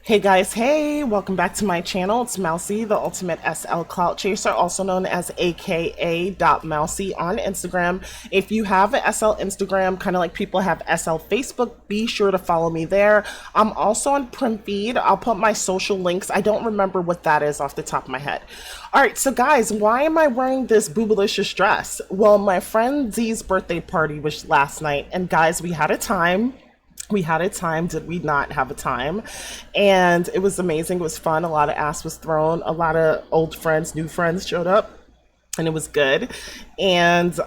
Hey guys, hey, welcome back to my channel. It's Mousy, the ultimate SL Clout chaser, also known as aka.mousy on Instagram. If you have an SL Instagram, kind of like people have SL Facebook, be sure to follow me there. I'm also on Prim Feed. I'll put my social links. I don't remember what that is off the top of my head. All right, so guys, why am I wearing this boobalicious dress? Well, my friend Z's birthday party was last night, and guys, we had a time. Did we not have a time? And it was amazing. It was fun. A lot of ass was thrown. A lot of old friends, new friends showed up, and it was good. And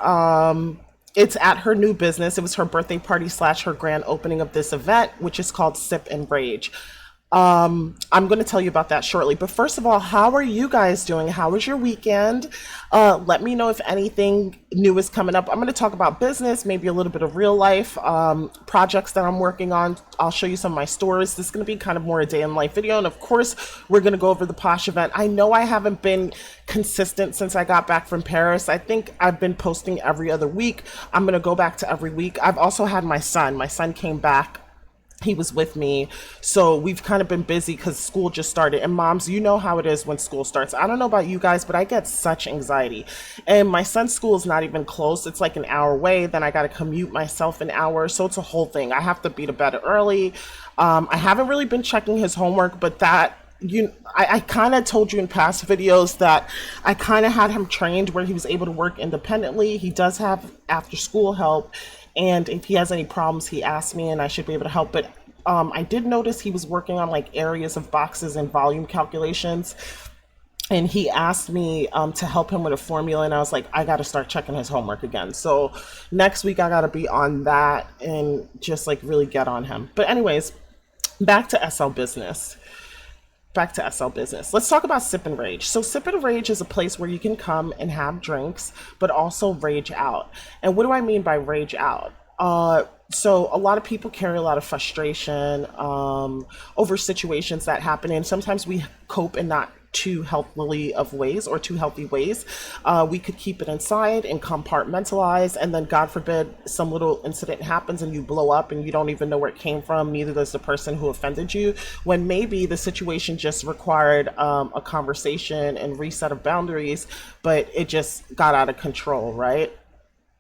it's at her new business. It was her birthday party slash her grand opening of this event, which is called Sip and Rage. I'm going to tell you about that shortly. But first of all, how are you guys doing? How was your weekend? Let me know if anything new is coming up. I'm going to talk about business, maybe a little bit of real life projects that I'm working on. I'll show you some of my stories. This is going to be kind of more a day in life video. And of course, we're going to go over the Posh event. I know I haven't been consistent since I got back from Paris. I think I've been posting every other week. I'm going to go back to every week. I've also had my son. My son came back. He was with me, so we've kind of been busy because school just started. And moms, you know how it is when school starts. I don't know about you guys, but I get such anxiety. And my son's school is not even close. It's like an hour away. Then I got to commute myself an hour, so it's a whole thing. I have to be to bed early. I haven't really been checking his homework, but I kind of told you in past videos that I kind of had him trained where he was able to work independently. He does have after school help, and if he has any problems, he asks me and I should be able to help. But I did notice he was working on like areas of boxes and volume calculations. And he asked me to help him with a formula. And I was like, I got to start checking his homework again. So next week, I got to be on that and just like really get on him. But anyways, back to SL business. Let's talk about Sip and Rage. So Sip and Rage is a place where you can come and have drinks, but also rage out. And what do I mean by rage out? So a lot of people carry a lot of frustration over situations that happen, and sometimes we cope in not too healthily of ways or too healthy ways. We could keep it inside and compartmentalize, and then God forbid some little incident happens and you blow up and you don't even know where it came from, neither does the person who offended you, when maybe the situation just required a conversation and reset of boundaries, but it just got out of control, right?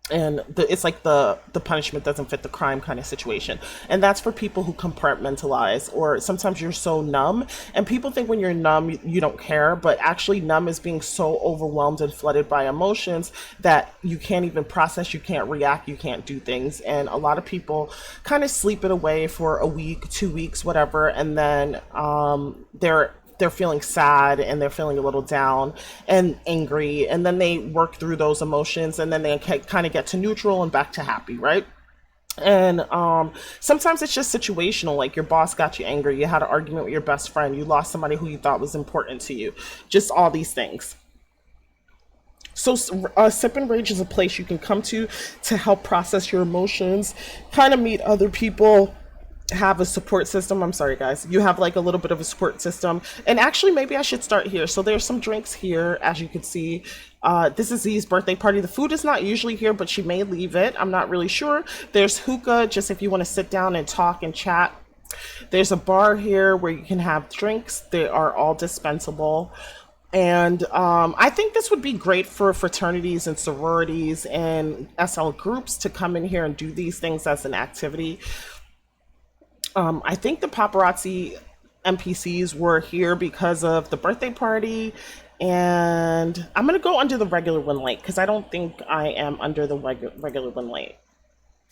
And it's like the punishment doesn't fit the crime kind of situation. And that's for people who compartmentalize, or sometimes you're so numb, and people think when you're numb you don't care, but actually numb is being so overwhelmed and flooded by emotions that you can't even process, you can't react, you can't do things. And a lot of people kind of sleep it away for a week, 2 weeks, whatever, and then they're feeling sad and they're feeling a little down and angry, and then they work through those emotions, and then they kind of get to neutral and back to happy, right? And sometimes it's just situational, like your boss got you angry, you had an argument with your best friend, you lost somebody who you thought was important to you, just all these things. So Sip and Rage is a place you can come to help process your emotions, kind of meet other people, have a support system. I'm sorry guys, you have like a little bit of a support system. And actually maybe I should start here. So there's some drinks here, as you can see. This is Z's birthday party. The food is not usually here, but she may leave it, I'm not really sure. There's hookah, just if you want to sit down and talk and chat. There's a bar here where you can have drinks. They are all dispensable. And I think this would be great for fraternities and sororities and SL groups to come in here and do these things as an activity. I think the paparazzi NPCs were here because of the birthday party, and I'm going to go under the regular one late because I don't think I am under the regular one late.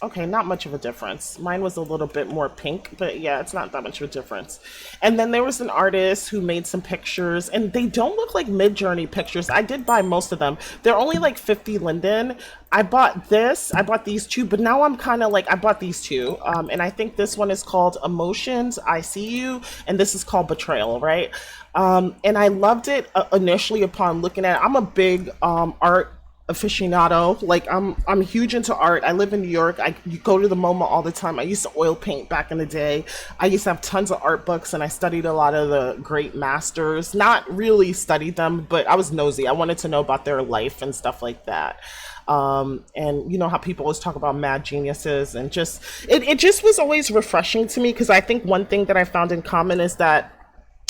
Okay, not much of a difference. Mine was a little bit more pink, but yeah, it's not that much of a difference. And then there was an artist who made some pictures, and they don't look like Mid-Journey pictures. I did buy most of them. They're only like 50 linden. I bought these two, but now I'm kind of like, I bought these two. And I think this one is called Emotions, I See You, and this is called Betrayal, right? And I loved it initially upon looking at it. I'm a big art aficionado. Like I'm huge into art. I live in New York. You go to the MoMA all the time. I used to oil paint back in the day. I used to have tons of art books, and I studied a lot of the great masters. Not really studied them, but I was nosy. I wanted to know about their life and stuff like that. And you know how people always talk about mad geniuses, and just it just was always refreshing to me, because I think one thing that I found in common is that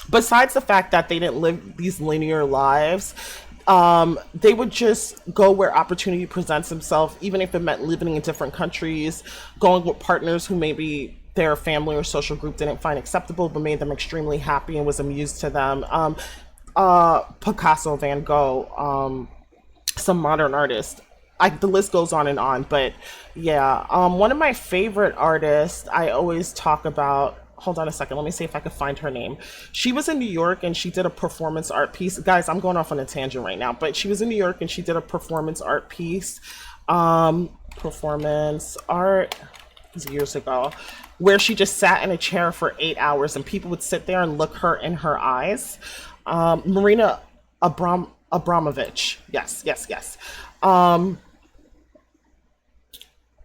besides the fact that they didn't live these linear lives, they would just go where opportunity presents themselves, even if it meant living in different countries, going with partners who maybe their family or social group didn't find acceptable, but made them extremely happy and was amused to them. Picasso, Van Gogh, some modern artists. The list goes on and on, but yeah, one of my favorite artists I always talk about. Hold on a second. Let me see if I can find her name. She was in New York and she did a performance art piece. Guys, I'm going off on a tangent right now, but she was in New York and she did a performance art piece. Performance art, it was years ago, where she just sat in a chair for 8 hours and people would sit there and look her in her eyes. Marina Abramovich. Yes, yes, yes.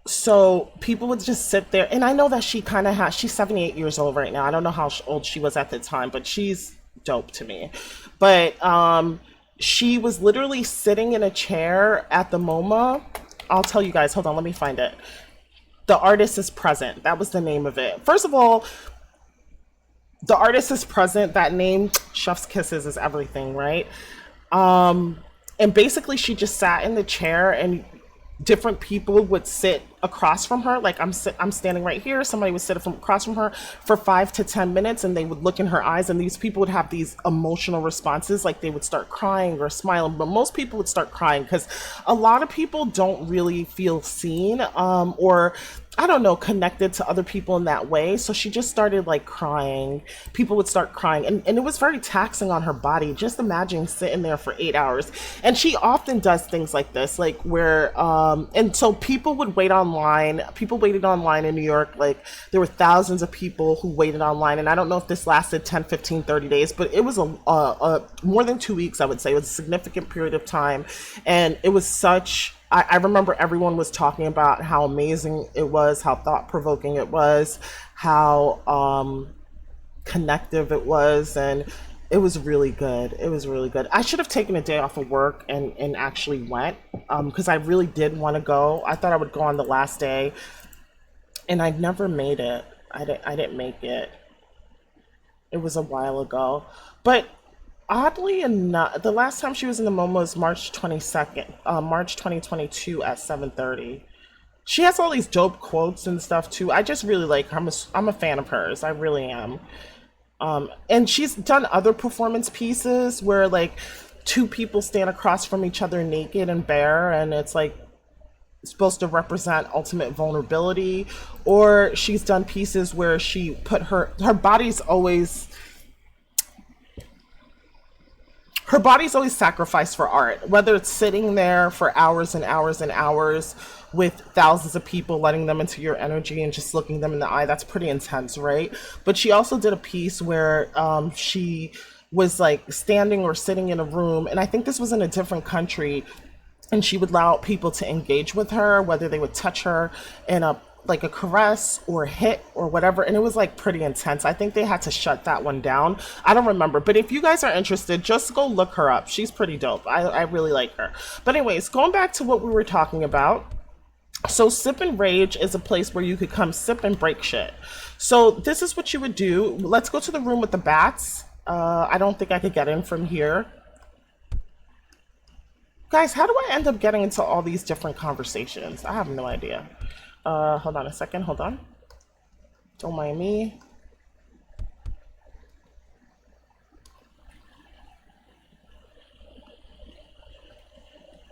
So people would just sit there, and I know that she kind of has, she's 78 years old right now. I don't know how old she was at the time, but she's dope to me. But she was literally sitting in a chair at the MoMA. I'll tell you guys, hold on, let me find it. The Artist is Present. That was the name of it. First of all, The Artist is Present, that name, chef's kisses is everything, right? And basically she just sat in the chair and different people would sit across from her. Like I'm standing right here. Somebody would sit from across from her for 5 to 10 minutes, and they would look in her eyes. And these people would have these emotional responses, like they would start crying or smiling. But most people would start crying because a lot of people don't really feel seen, or I don't know, connected to other people in that way. So she just started like crying. People would start crying, and it was very taxing on her body. Just imagine sitting there for 8 hours. And she often does things like this, like where, and so people would wait online. People waited online in New York. Like there were thousands of people who waited online. And I don't know if this lasted 10, 15, 30 days, but it was a more than 2 weeks, I would say. It was a significant period of time. And it was such, I remember everyone was talking about how amazing it was, how thought-provoking it was, how connective it was, and it was really good. It was really good. I should have taken a day off of work and actually went, because I really did want to go. I thought I would go on the last day, and I never made it. I didn't make it. It was a while ago. But oddly enough, the last time she was in the MoMA was March 22nd, March 2022 at 7:30. She has all these dope quotes and stuff too. I just really like her. I'm a fan of hers. I really am. And she's done other performance pieces where like two people stand across from each other naked and bare, and it's like supposed to represent ultimate vulnerability. Or she's done pieces where she put her body's always, her body's always sacrificed for art, whether it's sitting there for hours and hours and hours with thousands of people letting them into your energy and just looking them in the eye. That's pretty intense, right? But she also did a piece where she was like standing or sitting in a room, and I think this was in a different country, and she would allow people to engage with her, whether they would touch her in a like a caress or hit or whatever, and it was like pretty intense. I think they had to shut that one down. I don't remember, but if you guys are interested, just go look her up. She's pretty dope. I really like her. But anyways, going back to what we were talking about. So Sip and Rage is a place where you could come sip and break shit. So this is what you would do. Let's go to the room with the bats. I don't think I could get in from here. Guys, how do I end up getting into all these different conversations? I have no idea. Hold on a second, hold on. Don't mind me.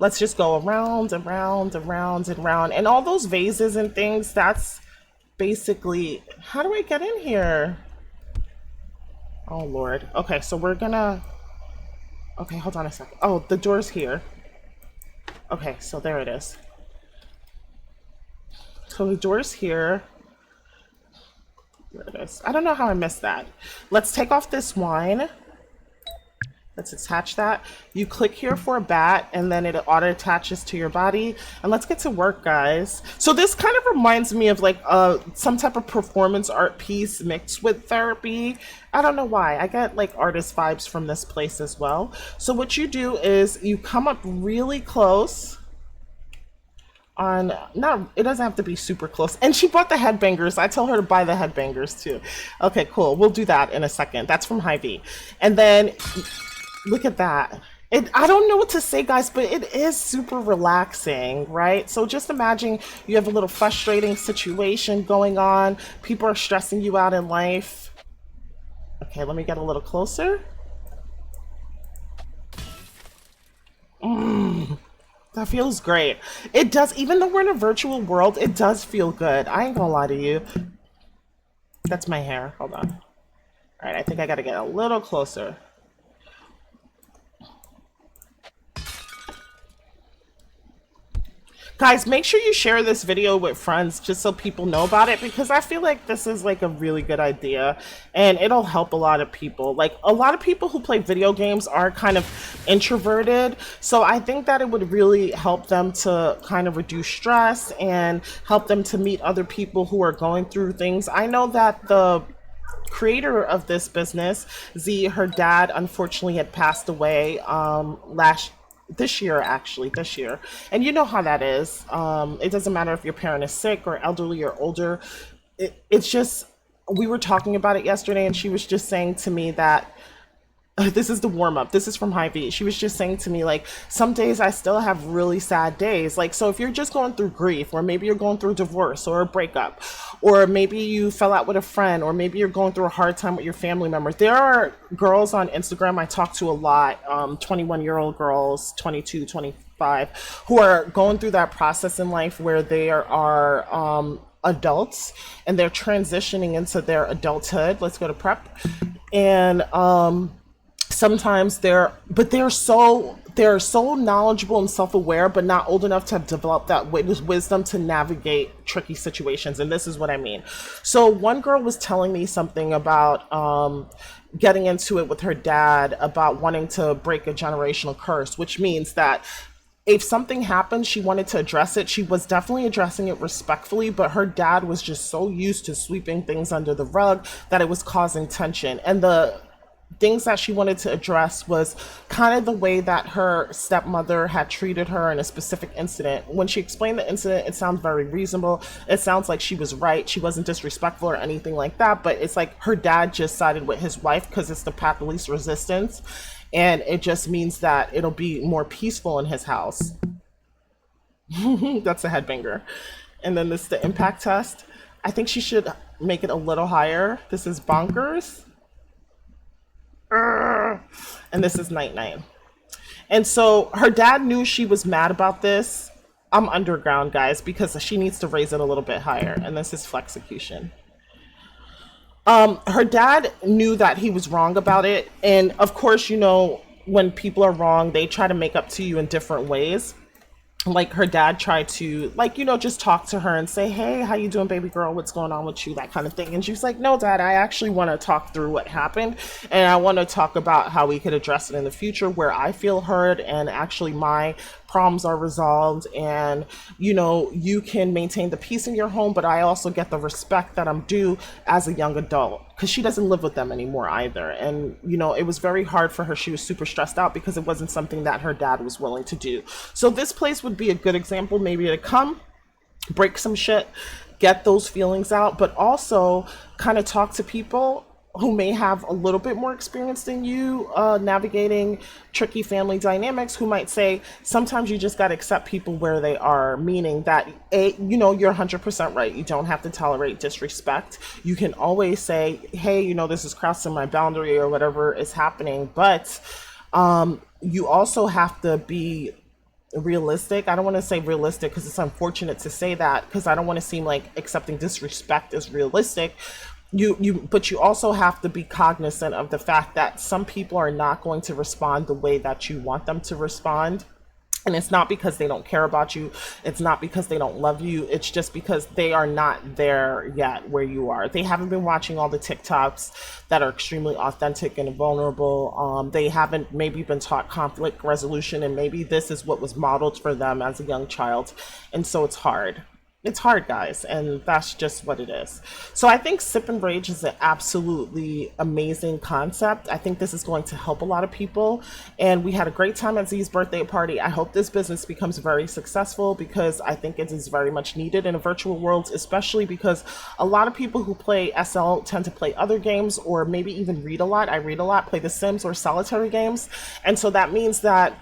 Let's just go around and round and round and round. And all those vases and things, that's basically, how do I get in here? Oh Lord. Okay, so we're gonna, okay, hold on a second. Oh, the door's here. Okay, so there it is. So the door's here. There it is. I don't know how I missed that. Let's take off this wine. Let's attach that. You click here for a bat, and then it auto attaches to your body. And let's get to work, guys. So this kind of reminds me of like some type of performance art piece mixed with therapy. I don't know why. I get like artist vibes from this place as well. So what you do is you come up really close. on, not, it doesn't have to be super close. And she bought the headbangers. I told her to buy the headbangers too. Okay, cool. We'll do that in a second. That's from Hy-Vee. And then look at that. I don't know what to say, guys, but it is super relaxing, right? So just imagine you have a little frustrating situation going on. People are stressing you out in life. Okay, let me get a little closer. That feels great. It does, even though we're in a virtual world, it does feel good. I ain't gonna lie to you. That's my hair. Hold on. All right, I think I gotta get a little closer. Guys, make sure you share this video with friends just so people know about it, because I feel like this is like a really good idea and it'll help a lot of people. Like, a lot of people who play video games are kind of introverted. So I think that it would really help them to kind of reduce stress and help them to meet other people who are going through things. I know that the creator of this business, Z, her dad unfortunately had passed away this year, actually, this year. And you know how that is. It doesn't matter if your parent is sick or elderly or older. It's just, we were talking about it yesterday, and she was just saying to me that this is the warm up. This is from Hy-Vee. She was just saying to me, like, some days I still have really sad days. Like, so if you're just going through grief, or maybe you're going through divorce or a breakup, or maybe you fell out with a friend, or maybe you're going through a hard time with your family member. There are girls on Instagram I talk to a lot, 21-year-old girls, 22, 25, who are going through that process in life where they are adults and they're transitioning into their adulthood. Let's go to prep. And sometimes they're so knowledgeable and self-aware, but not old enough to have developed that wisdom to navigate tricky situations. And this is what I mean. So one girl was telling me something about getting into it with her dad about wanting to break a generational curse, which means that if something happened, she wanted to address it. She was definitely addressing it respectfully, but her dad was just so used to sweeping things under the rug that it was causing tension. And the things that she wanted to address was kind of the way that her stepmother had treated her in a specific incident. When she explained the incident, it sounds very reasonable. It sounds like she was right. She wasn't disrespectful or anything like that, but it's like her dad just sided with his wife because it's the path of least resistance. And it just means that it'll be more peaceful in his house. That's a headbanger. And then this is the impact test. I think she should make it a little higher. This is bonkers. And this is night night. And so her dad knew she was mad about this. I'm underground, guys, because she needs to raise it a little bit higher. And this is flexecution. Her dad knew that he was wrong about it. And of course, you know, when people are wrong, they try to make up to you in different ways. Like her dad tried to, like, you know, just talk to her and say, hey, how you doing, baby girl? What's going on with you? That kind of thing. And she's like, no, dad, I actually want to talk through what happened. And I want to talk about how we could address it in the future where I feel heard and actually my problems are resolved. And, you know, you can maintain the peace in your home, but I also get the respect that I'm due as a young adult. Because she doesn't live with them anymore either. And, you know, it was very hard for her. She was super stressed out because it wasn't something that her dad was willing to do. So this place would be a good example maybe to come, break some shit, get those feelings out, but also kind of talk to people who may have a little bit more experience than you navigating tricky family dynamics, who might say sometimes you just got to accept people where they are, meaning that you know, you're 100% right. You don't have to tolerate disrespect. You can always say, hey, you know, this is crossing my boundary or whatever is happening, but you also have to be realistic. I don't want to say realistic because it's unfortunate to say that, because I don't want to seem like accepting disrespect is realistic. But you also have to be cognizant of the fact that some people are not going to respond the way that you want them to respond. And it's not because they don't care about you. It's not because they don't love you. It's just because they are not there yet where you are. They haven't been watching all the TikToks that are extremely authentic and vulnerable. They haven't maybe been taught conflict resolution, and maybe this is what was modeled for them as a young child. And so it's hard. it's hard, guys, and that's just what it is. So I think Sip and Rage is an absolutely amazing concept. I think this is going to help a lot of people, and we had a great time at Z's birthday party. I hope this business becomes very successful because I think it is very much needed in a virtual world, especially because a lot of people who play SL tend to play other games or maybe even read a lot. I read a lot, play The Sims or solitary games, and so that means that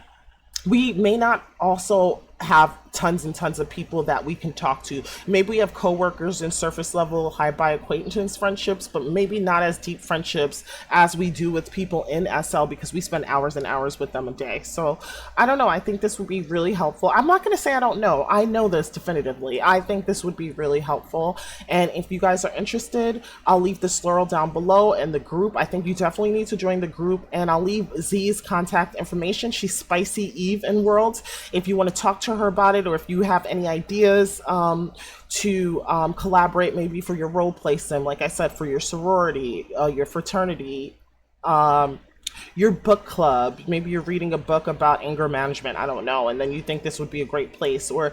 we may not also have tons and tons of people that we can talk to. Maybe we have coworkers and surface level, high by acquaintance friendships, but maybe not as deep friendships as we do with people in SL because we spend hours and hours with them a day. So I don't know. I think this would be really helpful. I'm not going to say I don't know. I know this definitively. I think this would be really helpful. And if you guys are interested, I'll leave the Slurl down below in the group. I think you definitely need to join the group, and I'll leave Z's contact information. She's Spicy Eve in Worlds. If you want to talk to her about it, or if you have any ideas to collaborate maybe for your role play sim, like I said, for your sorority, your fraternity, your book club, maybe you're reading a book about anger management, I don't know, and then you think this would be a great place, or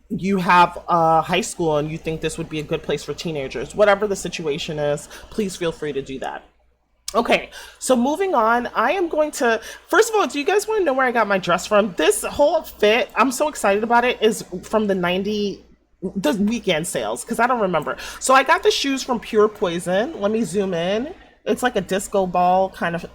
you have high school and you think this would be a good place for teenagers, whatever the situation is, please feel free to do that. Okay, so moving on, I am going to, first of all, do you guys want to know where I got my dress from? This whole fit, I'm so excited about it, is from the weekend sales, because I don't remember. So I got the shoes from Pure Poison. Let me zoom in. It's like a disco ball kind of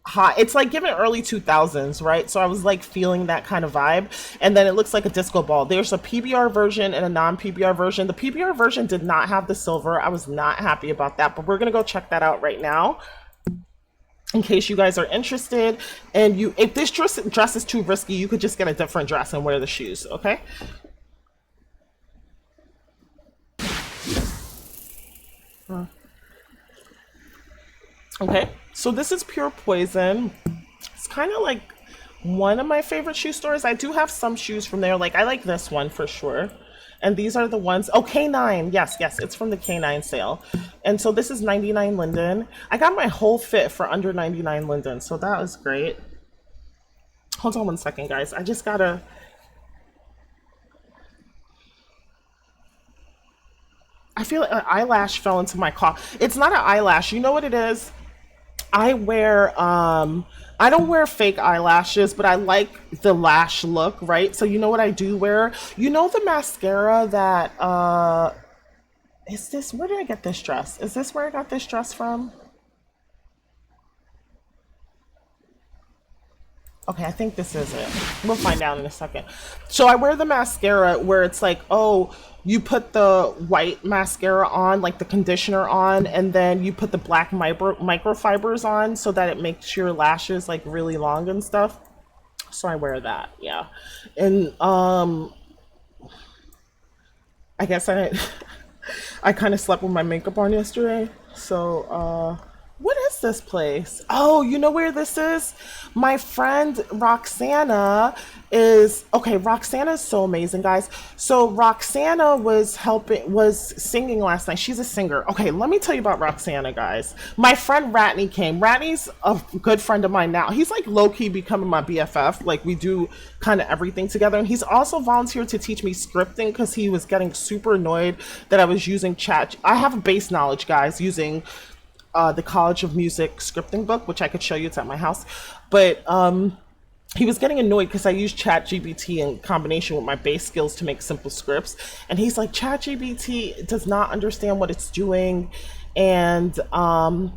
hot. It's like given early 2000s, right? So I was like feeling that kind of vibe. And then it looks like a disco ball. There's a PBR version and a non-PBR version. The PBR version did not have the silver. I was not happy about that, but we're gonna go check that out right now in case you guys are interested. And if this dress is too risky, you could just get a different dress and wear the shoes, okay? Okay, so this is Pure Poison. It's kind of like one of my favorite shoe stores. I do have some shoes from there. Like, I like this one for sure. And these are the ones, oh, K9, yes, it's from the K9 sale. And so this is 99 Linden. I got my whole fit for under 99 Linden, so that was great. Hold on one second, guys. I just gotta, I feel like an eyelash fell into my cough. It's not an eyelash, you know what it is? I wear I don't wear fake eyelashes, but I like the lash look, right? So you know what I do wear? You know the mascara that is this, where did I get this dress? Is this where I got this dress from? Okay, I think this is it. We'll find out in a second. So I wear the mascara where it's like, oh, you put the white mascara on, like the conditioner on, and then you put the black microfibers on so that it makes your lashes like really long and stuff. So I wear that, yeah. And I guess I kind of slept with my makeup on yesterday. So what is this place? Oh, you know where this is? My friend Roxanna is, okay, Roxanna is so amazing, guys. So Roxanna was singing last night. She's a singer. Okay, let me tell you about Roxanna, guys. My friend Ratney came. Ratney's a good friend of mine now. He's like low-key becoming my BFF. Like, we do kind of everything together. And he's also volunteered to teach me scripting because he was getting super annoyed that I was using chat. I have a base knowledge, guys, using the College of Music scripting book, which I could show you. It's at my house. But he was getting annoyed because I used ChatGPT in combination with my base skills to make simple scripts. And he's like, ChatGPT does not understand what it's doing. And oh,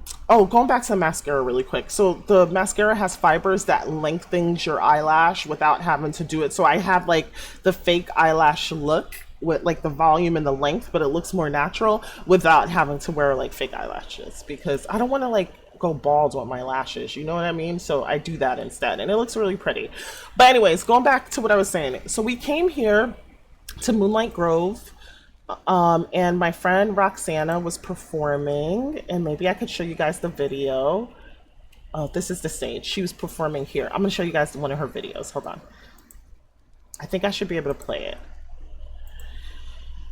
going back to the mascara really quick. So the mascara has fibers that lengthens your eyelash without having to do it. So I have like the fake eyelash look with like the volume and the length, but it looks more natural without having to wear like fake eyelashes, because I don't want to like go bald with my lashes, you know what I mean? So I do that instead, and it looks really pretty. But anyways, going back to what I was saying. So we came here to Moonlight Grove, and my friend Roxanna was performing, and maybe I could show you guys the video. Oh, this is the stage. She was performing here. I'm gonna show you guys one of her videos. Hold on. I think I should be able to play it.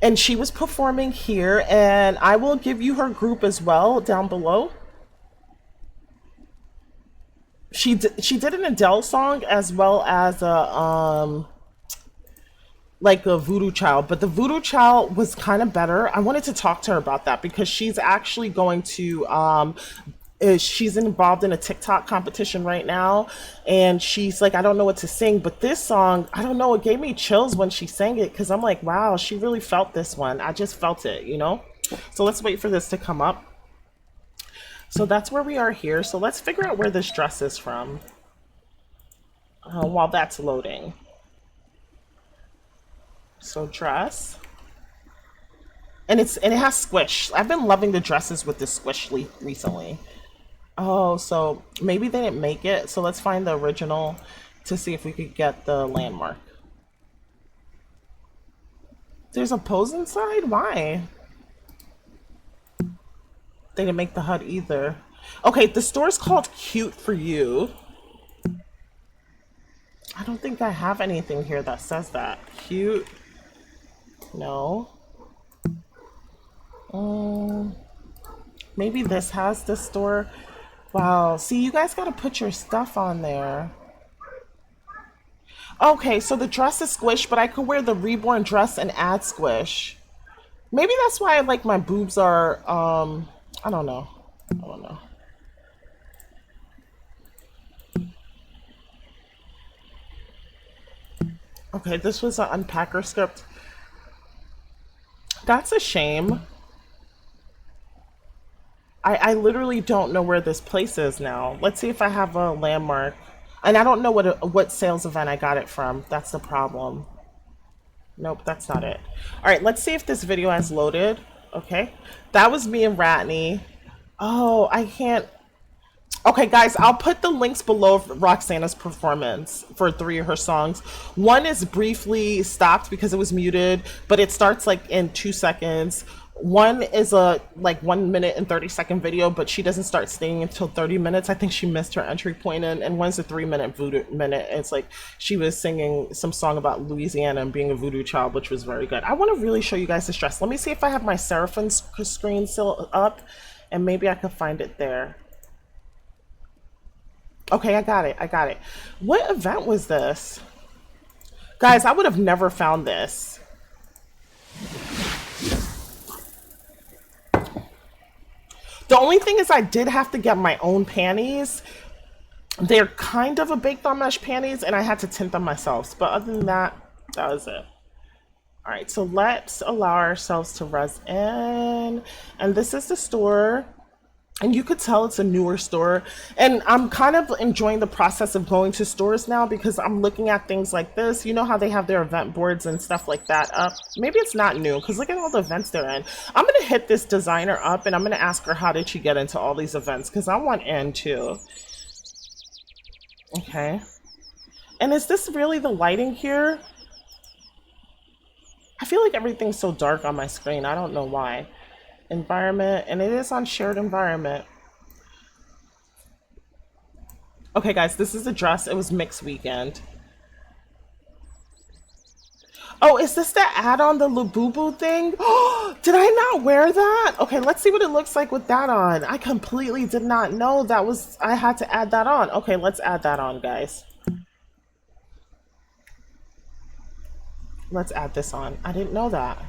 And she was performing here, and I will give you her group as well down below. She did an Adele song as well as a like a voodoo child, but the voodoo child was kind of better. I wanted to talk to her about that because she's actually going to she's involved in a TikTok competition right now, and she's like, I don't know what to sing, but this song, I don't know, it gave me chills when she sang it because I'm like, wow, she really felt this one. I just felt it, you know? So let's wait for this to come up. So that's where we are here. So let's figure out where this dress is from while that's loading. So dress. And it has squish. I've been loving the dresses with the squish recently. Oh, so maybe they didn't make it. So let's find the original to see if we could get the landmark. There's a pose inside? Why? They didn't make the HUD either. Okay, the store's called Cute for You. I don't think I have anything here that says that. Cute. No. Maybe this has the store. Wow. See, you guys got to put your stuff on there. Okay, so the dress is squish, but I could wear the reborn dress and add squish. Maybe that's why like my boobs are, I don't know. I don't know. Okay, this was an unpacker script. That's a shame. I literally don't know where this place is now. Let's see if I have a landmark. And I don't know what sales event I got it from. That's the problem. Nope, that's not it. All right, let's see if this video has loaded. Okay, that was me and Ratney. Oh, I can't. Okay, guys, I'll put the links below of Roxanna's performance for 3 of her songs. One is briefly stopped because it was muted, but it starts like in 2 seconds. One is a like 1 minute and 30-second video, but she doesn't start staying until 30 minutes. I think she missed her entry point in. And one's a 3-minute voodoo minute. It's like she was singing some song about Louisiana and being a voodoo child, which was very good. I want to really show you guys this dress. Let me see if I have my Seraphim screen still up, and maybe I could find it there. Okay, I got it. I got it. What event was this? Guys, I would have never found this. The only thing is I did have to get my own panties. They're kind of a baked on mesh panties, and I had to tint them myself. But other than that, that was it. All right, so let's allow ourselves to res in. And this is the store. And you could tell it's a newer store. And I'm kind of enjoying the process of going to stores now because I'm looking at things like this. You know how they have their event boards and stuff like that up? Maybe it's not new because look at all the events they're in. I'm going to hit this designer up and I'm going to ask her how did she get into all these events because I want in too. Okay. And is this really the lighting here? I feel like everything's so dark on my screen. I don't know why. Environment, and it is on shared environment. Okay guys, this is the dress. It was mixed weekend. Oh, is this the add-on, the Labubu thing? Did I not wear that? Okay, let's see what it looks like with that on. I completely did not know that was, I had to add that on. Okay, let's add that on, guys. Let's add this on. I didn't know that.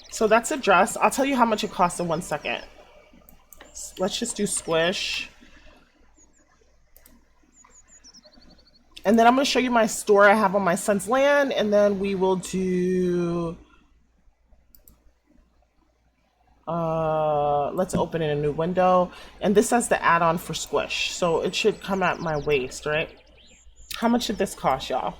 So that's a dress. I'll tell you how much it costs in 1 second. Let's just do squish. And then I'm going to show you my store I have on my son's land. And then we will do... let's open in a new window. And this has the add-on for squish. So it should come at my waist, right? How much did this cost, y'all?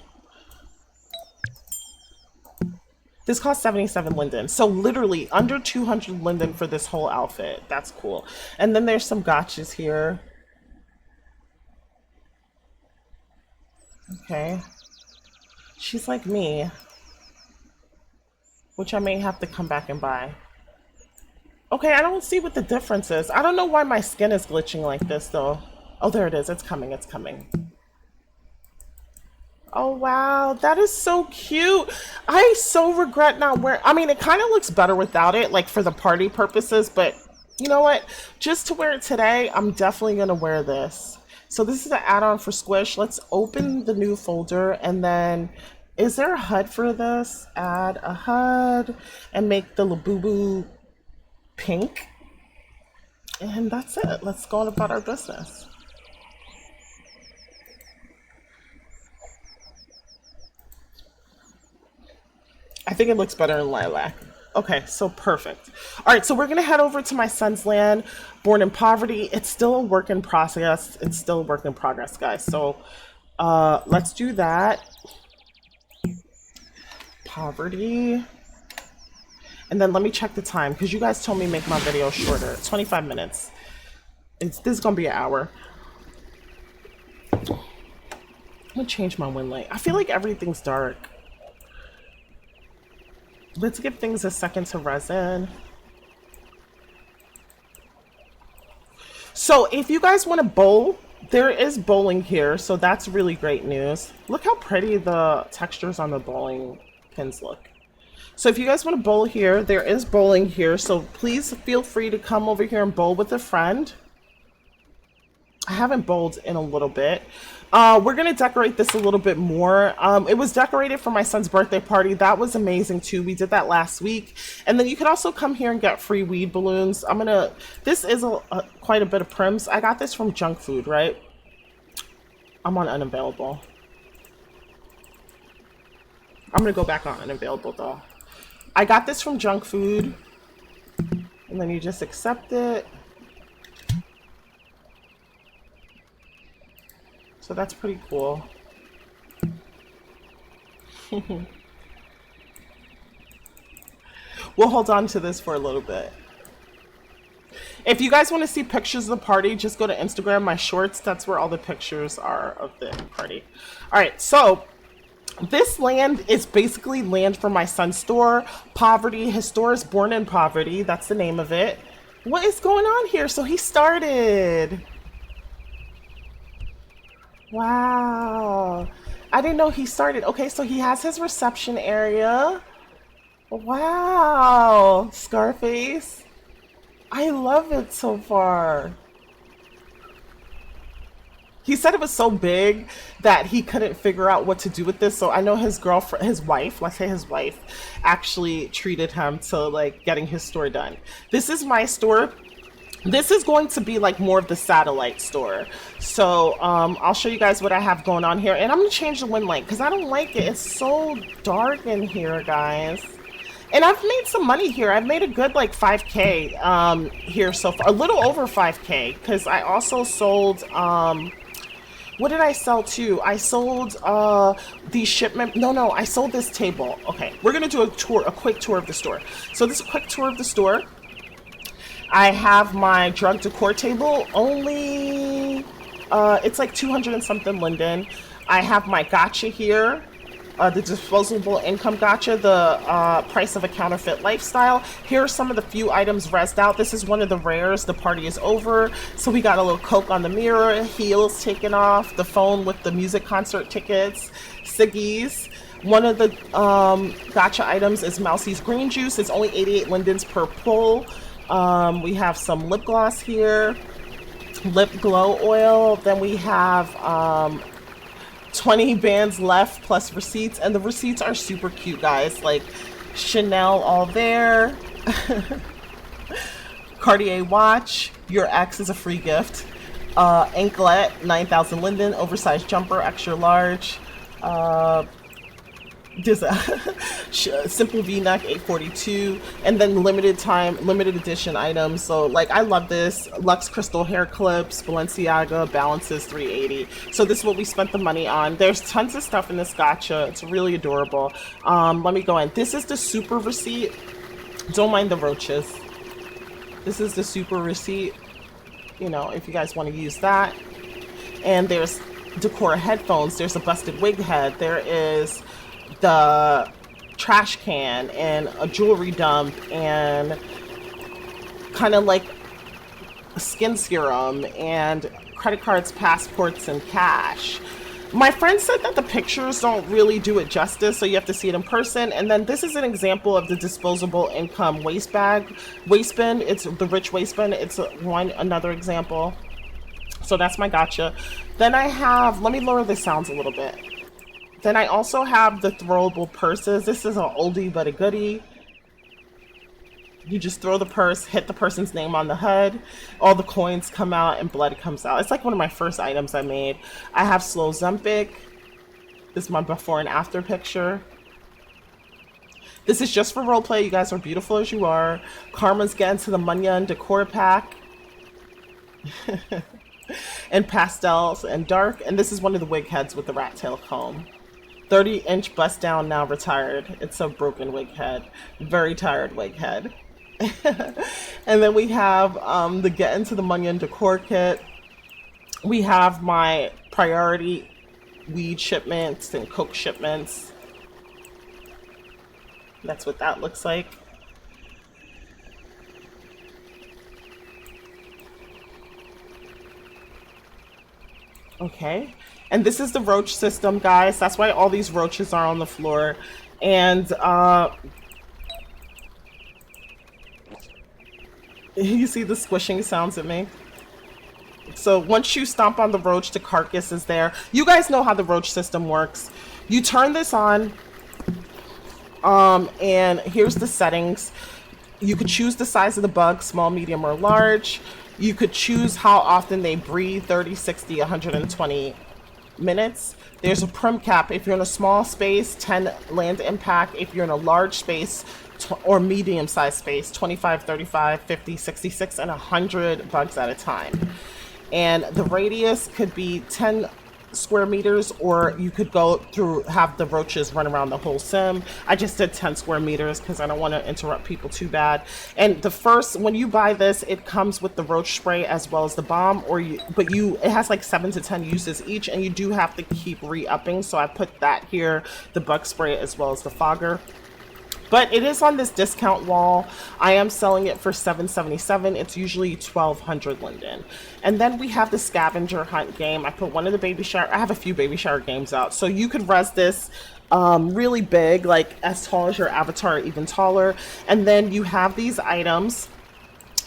This cost 77 linden. So literally under 200 linden for this whole outfit. That's cool. And then there's some gotchas here. Okay. She's like me. Which I may have to come back and buy. Okay, I don't see what the difference is. I don't know why my skin is glitching like this though. Oh, there it is. It's coming. It's coming. Oh, wow. That is so cute. I so regret not wearing... I mean, it kind of looks better without it, like for the party purposes, but you know what? Just to wear it today, I'm definitely going to wear this. So this is the add-on for Squish. Let's open the new folder, and then is there a HUD for this? Add a HUD and make the Labubu pink. And that's it. Let's go on about our business. I think it looks better in lilac. Okay, so perfect. All right, so we're gonna head over to my son's land, Born in Poverty. It's still a work in process. It's still a work in progress, guys. So let's do that. Poverty. And then let me check the time, because you guys told me make my video shorter. 25 minutes. This is gonna be an hour. I'm gonna change my wind light. I feel like everything's dark. Let's give things a second to resin. So if you guys want to bowl, there is bowling here, so that's really great news. Look how pretty the textures on the bowling pins look. So if you guys want to bowl here, there is bowling here, so please feel free to come over here and bowl with a friend. I haven't bowled in a little bit. We're gonna decorate this a little bit more. It was decorated for my son's birthday party. That was amazing too. We did that last week. And then you can also come here and get free weed balloons. This is quite a bit of prims. I got this from Junk Food, right? I'm on unavailable. I'm gonna go back on unavailable though. I got this from Junk Food. And then you just accept it. So that's pretty cool. We'll hold on to this for a little bit. If you guys want to see pictures of the party, just go to Instagram, my shorts. That's where all the pictures are of the party. All right, so this land is basically land for my son's store. Poverty, his store is Born in Poverty. That's the name of it. What is going on here? So he started. Wow. I didn't know he started. Okay, so he has his reception area. Wow. Scarface. I love it so far. He said it was so big that he couldn't figure out what to do with this. So I know his girlfriend, his wife, let's say his wife, actually treated him to like getting his store done. This is my store. This is going to be like more of the satellite store. So I'll show you guys what I have going on here. And I'm going to change the wind light because I don't like it. It's so dark in here, guys. And I've made some money here. I've made a good like 5K here so far. A little over 5K because I also sold... what did I sell too? I sold the shipment. No, I sold this table. Okay, we're going to do a quick tour of the store. So this is a quick tour of the store. I have my drug decor table, only, it's like 200 and something linden. I have my gotcha here, the disposable income gotcha, the price of a counterfeit lifestyle. Here are some of the few items rezzed out. This is one of the rares. The party is over. So we got a little Coke on the mirror, heels taken off, the phone with the music concert tickets, ciggies. One of the gotcha items is Mousy's green juice. It's only 88 lindens per pull. We have some lip gloss here, lip glow oil. Then we have 20 bands left plus receipts, and the receipts are super cute, guys. Like Chanel all there, Cartier watch, your ex is a free gift, anklet 9,000 linden, oversized jumper extra large, there's a simple v-neck 842, and then limited edition items. So like I love this Lux crystal hair clips, Balenciaga balances 380. So this is what we spent the money on. There's tons of stuff in this gotcha. It's really adorable. Let me go in. This is the super receipt. Don't mind the roaches. This is the super receipt, you know, if you guys want to use that. And there's decor headphones. There's a busted wig head. There is the trash can and a jewelry dump and kind of like skin serum and credit cards, passports, and cash. My friend said that the pictures don't really do it justice, so you have to see it in person. And then this is an example of the disposable income waistband. It's the rich waistband. It's another example. So that's my gotcha. Then I have, let me lower the sounds a little bit. Then I also have the throwable purses. This is an oldie but a goodie. You just throw the purse, hit the person's name on the HUD, all the coins come out and blood comes out. It's like one of my first items I made. I have Slow Zempic. This is my before and after picture. This is just for roleplay. You guys are beautiful as you are. Karma's getting to the Munyon decor pack. And pastels and dark. And this is one of the wig heads with the rat tail comb. 30-inch bust down, now retired. It's a broken wig head. Very tired wig head. And then we have the Get Into the Munyon decor kit. We have my priority weed shipments and coke shipments. That's what that looks like. Okay, and this is the roach system, guys. That's why all these roaches are on the floor. And you see the squishing sounds it makes? So once you stomp on the roach, the carcass is there. You guys know how the roach system works. You turn this on, and here's the settings. You could choose the size of the bug, small, medium, or large. You could choose how often they breathe, 30, 60, 120 minutes. There's a prim cap. If you're in a small space, 10 land impact. If you're in a large space or medium-sized space, 25, 35, 50, 66, and 100 bugs at a time. And the radius could be 10 square meters, or you could go through, have the roaches run around the whole sim. I just did 10 square meters because I don't want to interrupt people too bad. And the first, when you buy this, it comes with the roach spray as well as the bomb, it has like 7 to 10 uses each, and you do have to keep re-upping. So I put that here, the bug spray as well as the fogger. But it is on this discount wall. I am selling it for $7.77. It's usually $1,200 Linden. And then we have the scavenger hunt game. I put one of the baby shower. I have a few baby shower games out. So you could res this really big, like as tall as your avatar, even taller. And then you have these items,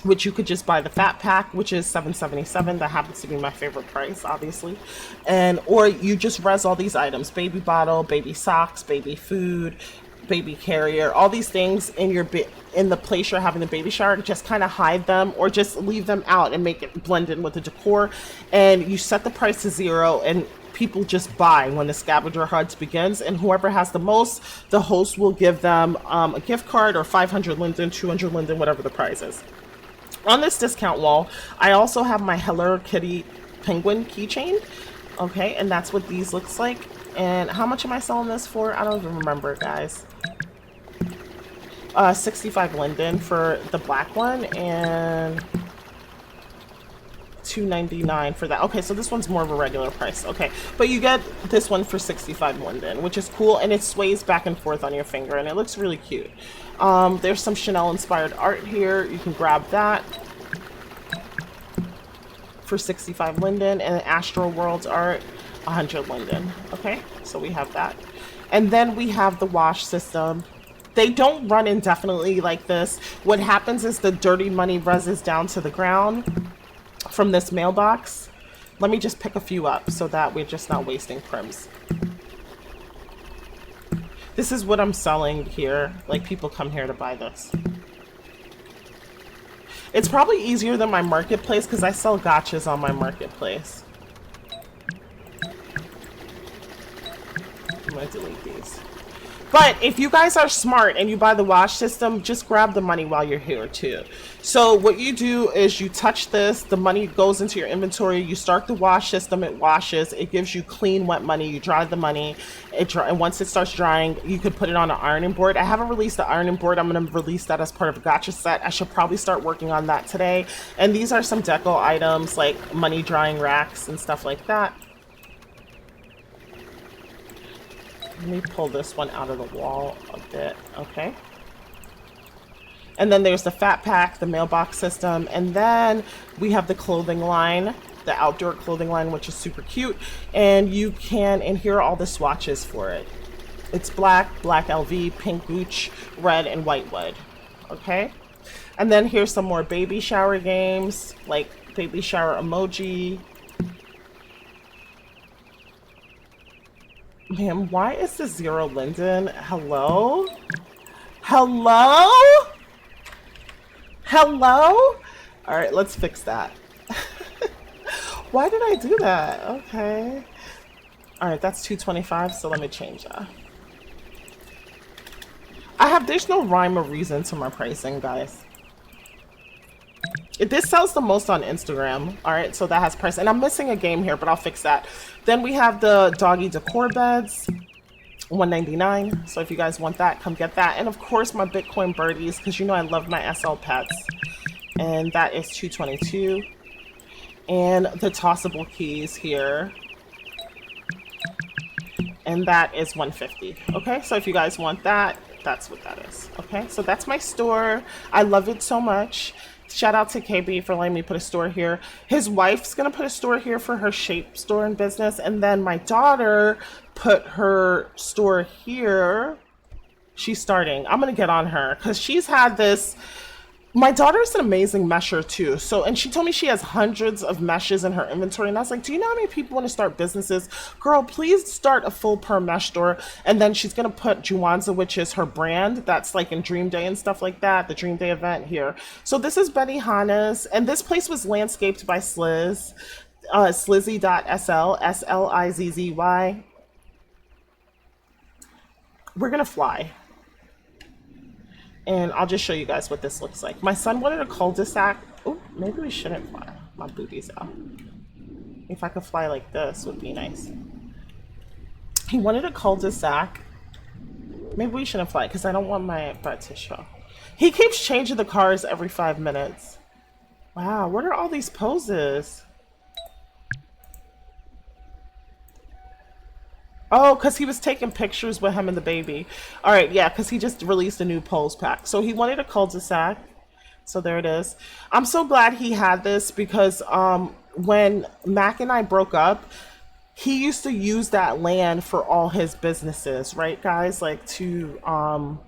which you could just buy the fat pack, which is $7.77. That happens to be my favorite price, obviously. Or you just res all these items: baby bottle, baby socks, baby food, baby carrier, all these things in the place you're having the baby shower. Just kind of hide them or just leave them out and make it blend in with the decor. And you set the price to 0, and people just buy when the scavenger hunt begins. And whoever has the most, the host will give them a gift card, or 500 Linden, 200 Linden, whatever the price is. On this discount wall, I also have my Hello Kitty penguin keychain. Okay, and that's what these looks like. And how much am I selling this for? I don't even remember, guys. 65 Linden for the black one, and $2.99 for that. Okay, so this one's more of a regular price. Okay, but you get this one for 65 Linden, which is cool, and it sways back and forth on your finger, and it looks really cute. There's some Chanel inspired art here. You can grab that for 65 Linden, and Astro World's art, 100 Linden. Okay, so we have that. And then we have the wash system. They don't run indefinitely like this. What happens is the dirty money reses down to the ground from this mailbox. Let me just pick a few up so that we're just not wasting prims. This is what I'm selling here. Like, people come here to buy this. It's probably easier than my marketplace because I sell gotchas on my marketplace. I'm gonna delete these. But if you guys are smart and you buy the wash system, just grab the money while you're here too. So what you do is you touch this, the money goes into your inventory, you start the wash system, it washes, it gives you clean, wet money, you dry the money, and once it starts drying, you could put it on an ironing board. I haven't released the ironing board. I'm going to release that as part of a gotcha set. I should probably start working on that today. And these are some deco items like money drying racks and stuff like that. Let me pull this one out of the wall a bit, okay? And then there's the fat pack, the mailbox system, and then we have the clothing line, the outdoor clothing line, which is super cute. And you can, and here are all the swatches for it. It's black, black LV, pink Gooch, red, and white wood, okay? And then here's some more baby shower games, like baby shower emoji, Ma'am, why is the zero Linden? Hello? Hello? Hello? All right, let's fix that. Why did I do that? Okay. All right, that's 225, so let me change that. There's no rhyme or reason to my pricing, guys. This sells the most on Instagram. All right, so that has price. And I'm missing a game here, but I'll fix that. Then we have the doggy decor beds, $199. So if you guys want that, come get that. And of course, my Bitcoin birdies, because you know I love my SL pets. And that is $222. And the tossable keys here. And that is $150. Okay, so if you guys want that, that's what that is. Okay, so that's my store. I love it so much. Shout out to KB for letting me put a store here. His wife's gonna put a store here for her shape store and business, and then my daughter put her store here. She's starting. I'm gonna get on her because she's had this. My daughter's an amazing mesher too. So, and she told me she has hundreds of meshes in her inventory. And I was like, do you know how many people want to start businesses? Girl, please start a full perm mesh store. And then she's going to put Juwanza, which is her brand. That's like in Dream Day and stuff like that. The Dream Day event here. So this is Betty Hanna's. And this place was landscaped by Sliz. Slizzy.sl, S-L-I-Z-Z-Y. We're going to fly. And I'll just show you guys what this looks like. My son wanted a cul-de-sac. Oh, maybe we shouldn't fly. My booty's out. If I could fly like this would be nice. He wanted a cul-de-sac. Maybe we shouldn't fly because I don't want my butt to show. He keeps changing the cars every 5 minutes. Wow, what are all these poses? Oh, because he was taking pictures with him and the baby. All right, yeah, because he just released a new pose pack. So he wanted a cul-de-sac. So there it is. I'm so glad he had this because when Mac and I broke up, he used to use that land for all his businesses, right, guys? Like to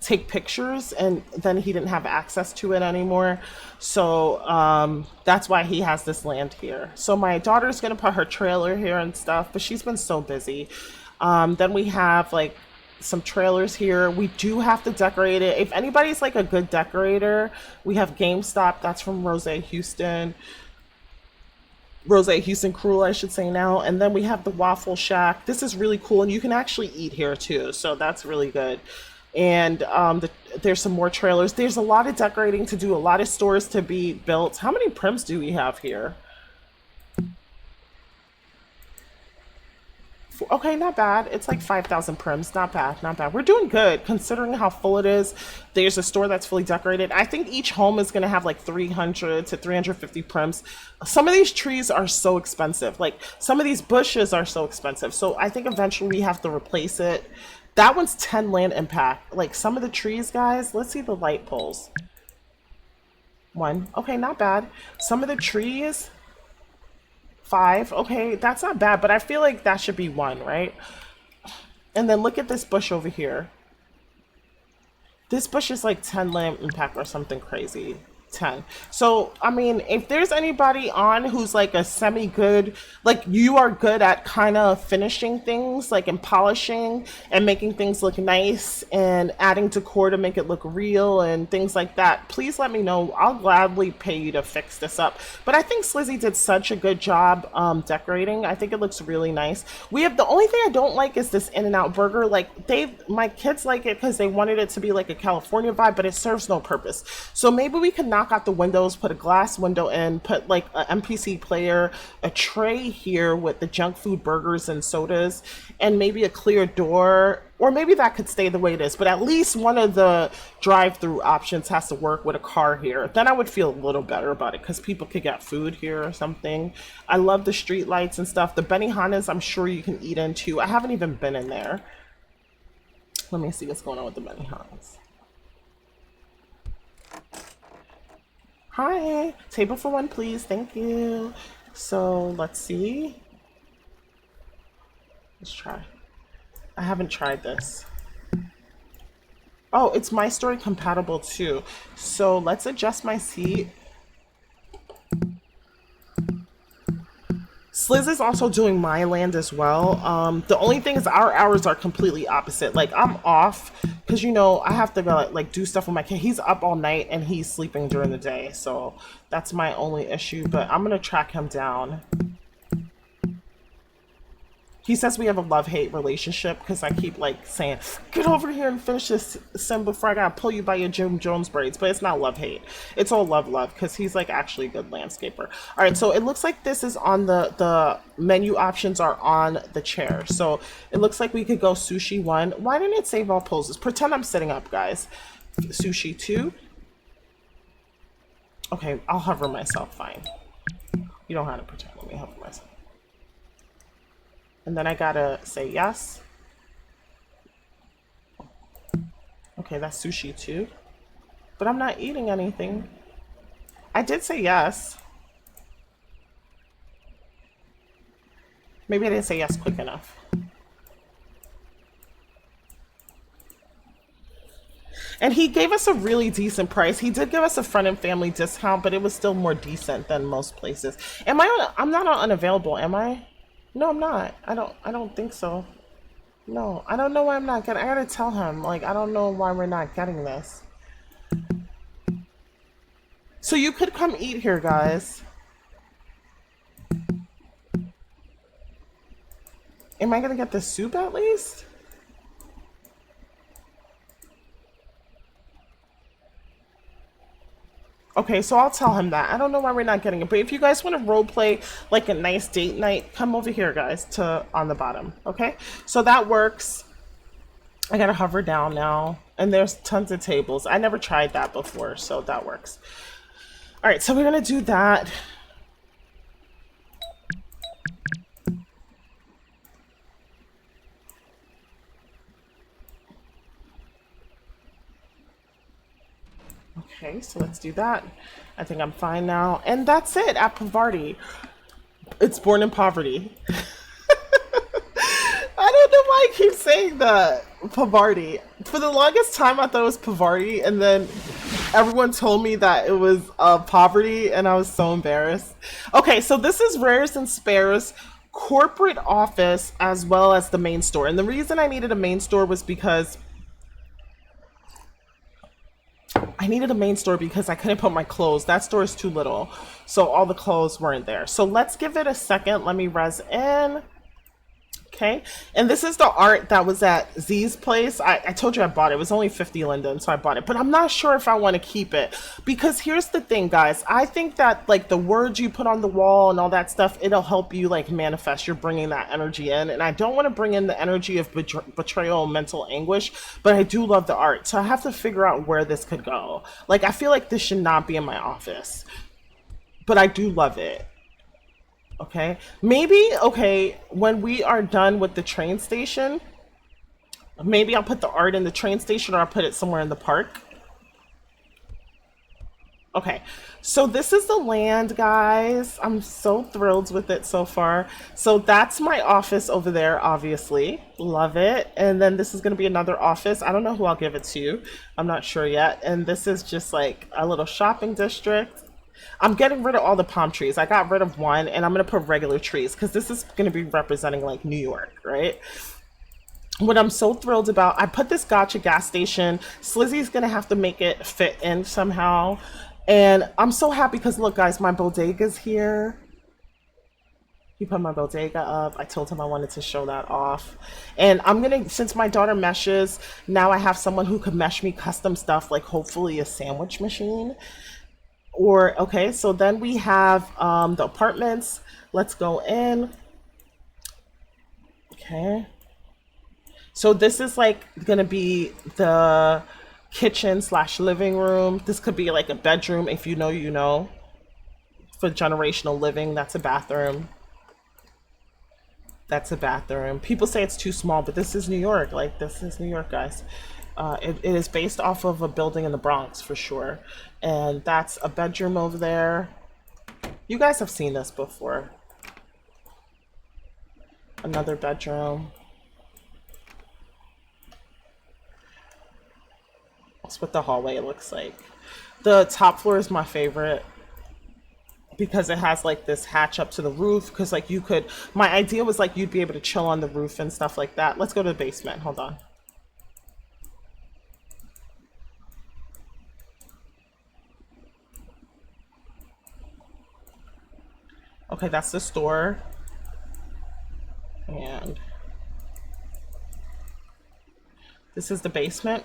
take pictures, and then he didn't have access to it anymore. So that's why he has this land here. So my daughter's gonna put her trailer here and stuff, but she's been so busy. Then we have like some trailers here. We do have to decorate it. If anybody's like a good decorator, we have GameStop. That's from Rose Houston. Rose Houston Cruel, I should say now. And then we have the Waffle Shack. This is really cool, and you can actually eat here too, so that's really good. And there's some more trailers. There's a lot of decorating to do, a lot of stores to be built. How many prims do we have here? Okay, not bad. It's like 5,000 prims. Not bad, not bad. We're doing good considering how full it is. There's a store that's fully decorated. I think each home is going to have like 300 to 350 prims. Some of these trees are so expensive. Like some of these bushes are so expensive. So I think eventually we have to replace it. That one's 10 land impact. Like some of the trees, guys, let's see the light poles. 1. Okay, not bad. Some of the trees, 5. Okay, that's not bad, but I feel like that should be 1, right? And then look at this bush over here. This bush is like 10 land impact or something crazy. 10. So, I mean, if there's anybody on who's like a semi-good, like you are good at kind of finishing things, like and polishing and making things look nice and adding decor to make it look real and things like that, please let me know. I'll gladly pay you to fix this up. But I think Slizzy did such a good job decorating. I think it looks really nice. We have, the only thing I don't like is this In-N-Out burger. Like my kids like it because they wanted it to be like a California vibe, but it serves no purpose. So maybe we could knock out the windows, put a glass window in, put like an MPC player, a tray here with the junk food burgers and sodas, and maybe a clear door, or maybe that could stay the way it is, but at least one of the drive-through options has to work with a car here. Then I would feel a little better about it because people could get food here or something. I love the street lights and stuff. The Benihana's, I'm sure you can eat into. I haven't even been in there. Let me see what's going on with the Benihana's. Hi, table for 1, please. Thank you. So let's see. Let's try. I haven't tried this. Oh, it's My Story compatible too. So let's adjust my seat. Sliz is also doing my land as well. The only thing is our hours are completely opposite. Like I'm off because you know I have to go like do stuff with my kid. He's up all night and he's sleeping during the day, so that's my only issue. But I'm gonna track him down. He says we have a love-hate relationship because I keep like saying, get over here and finish this sim before I gotta pull you by your Jim Jones braids. But it's not love-hate. It's all love-love because he's like actually a good landscaper. All right, so it looks like this is on the menu options are on the chair. So it looks like we could go sushi 1. Why didn't it save all poses? Pretend I'm sitting up, guys. Sushi 2. Okay, I'll hover myself, fine. You don't have to pretend. Let me hover myself. And then I gotta say yes. Okay, that's sushi 2. But I'm not eating anything. I did say yes. Maybe I didn't say yes quick enough. And he gave us a really decent price. He did give us a friend and family discount, but it was still more decent than most places. Am I on, I'm not on unavailable, am I? No, I'm not. I don't think so. No, I don't know why I'm not getting. I gotta tell him. Like, I don't know why we're not getting this. So you could come eat here, guys. Am I gonna get the soup at least? Okay, so I'll tell him that. I don't know why we're not getting it, but if you guys want to role play like a nice date night, come over here, guys, to on the bottom. Okay, so that works. I gotta hover down now, and there's tons of tables. I never tried that before, so that works. All right, so we're gonna do that. Okay, so let's do that. I think I'm fine now. And that's it at Paverde. It's born in poverty. I don't know why I keep saying that. Paverde. For the longest time, I thought it was Paverde, and then everyone told me that it was poverty, and I was so embarrassed. Okay, so this is Rares and Spares corporate office as well as the main store. And the reason I needed a main store was because I needed a main store because I couldn't put my clothes. That store is too little. So all the clothes weren't there. So let's give it a second. Let me res in. Okay. And this is the art that was at Z's place. I told you I bought it. It was only 50 linden, so I bought it. But I'm not sure if I want to keep it. Because here's the thing, guys. I think that like the words you put on the wall and all that stuff, it'll help you like manifest. You're bringing that energy in. And I don't want to bring in the energy of betrayal and mental anguish, but I do love the art. So I have to figure out where this could go. Like, I feel like this should not be in my office. But I do love it. Okay, maybe, okay, when we are done with the train station, maybe I'll put the art in the train station, or I'll put it somewhere in the park. Okay, so this is the land, guys. I'm so thrilled with it so far. So that's my office over there, obviously. Love it. And then this is going to be another office. I don't know who I'll give it to. I'm not sure yet. And this is just like a little shopping district. I'm getting rid of all the palm trees. I got rid of one, and I'm going to put regular trees because this is going to be representing like New York, right? What I'm so thrilled about, I put this gotcha gas station. Slizzy's going to have to make it fit in somehow. And I'm so happy because look, guys, my bodega's here. He put my bodega up. I told him I wanted to show that off. And I'm going to, since my daughter meshes, now I have someone who could mesh me custom stuff, like hopefully a sandwich machine. Or, okay, so then we have the apartments. Let's go in. Okay. So this is like gonna be the kitchen slash living room. This could be like a bedroom. If you know, you know. For generational living, that's a bathroom. That's a bathroom. People say it's too small, but this is New York. Like, this is New York, guys. It is based off of a building in the Bronx for sure. And that's a bedroom over there. You guys have seen this before. Another bedroom. That's what the hallway looks like. The top floor is my favorite. because it has like this hatch up to the roof. Because like you could, my idea was like you'd be able to chill on the roof and stuff like that. Let's go to the basement. Hold on. Okay, that's the store. And this is the basement.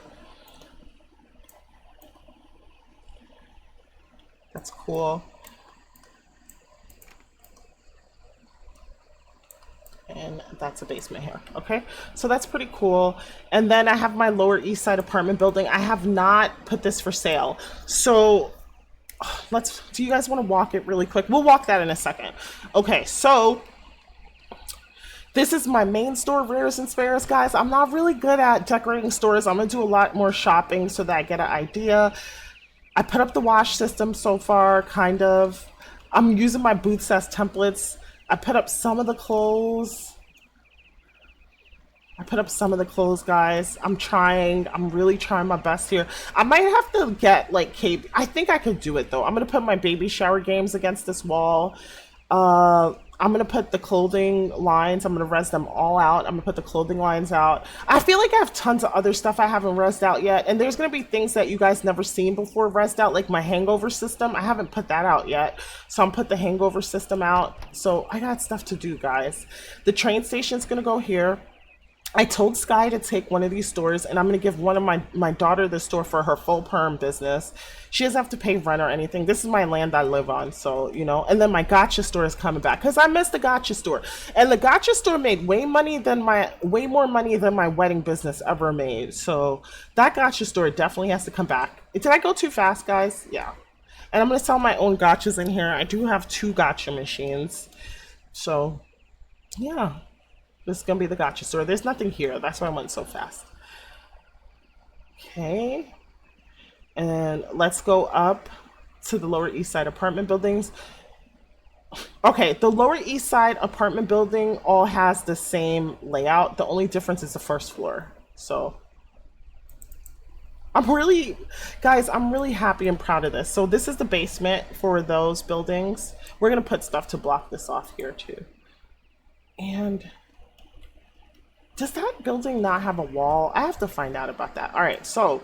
That's cool. And that's a basement here. Okay, so that's pretty cool. And then I have my Lower East Side apartment building. I have not put this for sale. So do you guys want to walk it really quick? We'll walk that in a second. Okay, so this is my main store, Rares and Spares, guys. I'm not really good at decorating stores. I'm gonna do a lot more shopping so that I get an idea. I put up the wash system so far, kind of. I'm using my booths as templates. I put up some of the clothes. Guys. I'm really trying my best here. I might have to get like I think I could do it though. I'm gonna put my baby shower games against this wall. I'm gonna put the clothing lines, I'm gonna res them all out. I'm gonna put the clothing lines out. I feel like I have tons of other stuff I haven't resed out yet, and there's gonna be things that you guys never seen before resed out, like my hangover system. I haven't put that out yet, so I'm put the hangover system out. So I got stuff to do, guys. The train station's gonna go here. I told Sky to take one of these stores, and I'm going to give one of my daughter the store for her full perm business. She doesn't have to pay rent or anything. This is my land I live on, so, you know. And then my gotcha store is coming back because I missed the gotcha store. And the gotcha store made way more money than my wedding business ever made. So that gotcha store definitely has to come back. Did I go too fast, guys? Yeah. And I'm going to sell my own gotchas in here. I do have 2 gotcha machines. So, yeah. This is going to be the gotcha store. There's nothing here. That's why I went so fast. Okay. And let's go up to the Lower East Side apartment buildings. Okay, the Lower East Side apartment building all has the same layout. The only difference is the first floor. So guys, I'm really happy and proud of this. So this is the basement for those buildings. We're going to put stuff to block this off here too. And does that building not have a wall? I have to find out about that. All right, so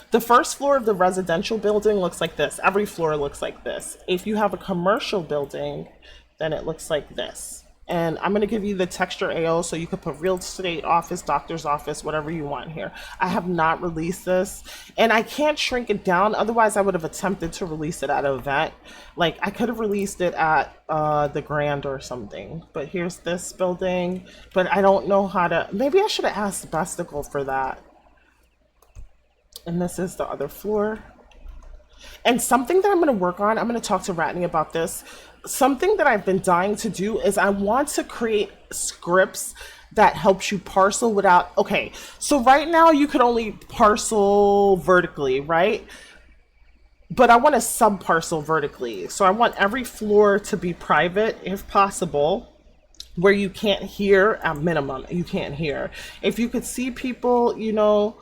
the first floor of the residential building looks like this. Every floor looks like this. If you have a commercial building, then it looks like this. And I'm going to give you the texture AO so you could put real estate office, doctor's office, whatever you want here. I have not released this, and I can't shrink it down. Otherwise, I would have attempted to release it at an event. Like, I could have released it at the Grand or something. But here's this building. But I don't know how to... Maybe I should have asked Besticle for that. And this is the other floor. And something that I'm going to work on, I'm going to talk to Ratney about this. Something that I've been dying to do is I want to create scripts that helps you parcel without... Okay, so right now you could only parcel vertically, right? But I want to sub-parcel vertically. So I want every floor to be private if possible, where you can't hear, at minimum, you can't hear. If you could see people, you know,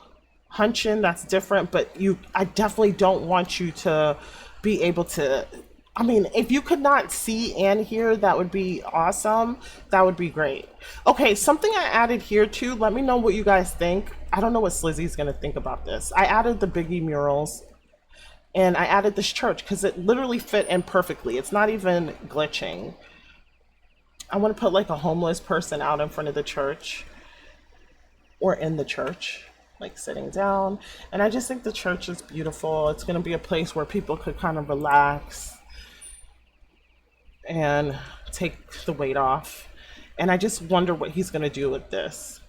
hunching, that's different, but I definitely don't want you to be able to... I mean, if you could not see and hear, that would be awesome. That would be great. Okay, something I added here too. Let me know what you guys think. I don't know what Slizzy's gonna think about this. I added the Biggie murals, and I added this church because it literally fit in perfectly. It's not even glitching. I want to put like a homeless person out in front of the church, or in the church, like sitting down. And I just think the church is beautiful. It's gonna be a place where people could kind of relax and take the weight off. And I just wonder what he's going to do with this.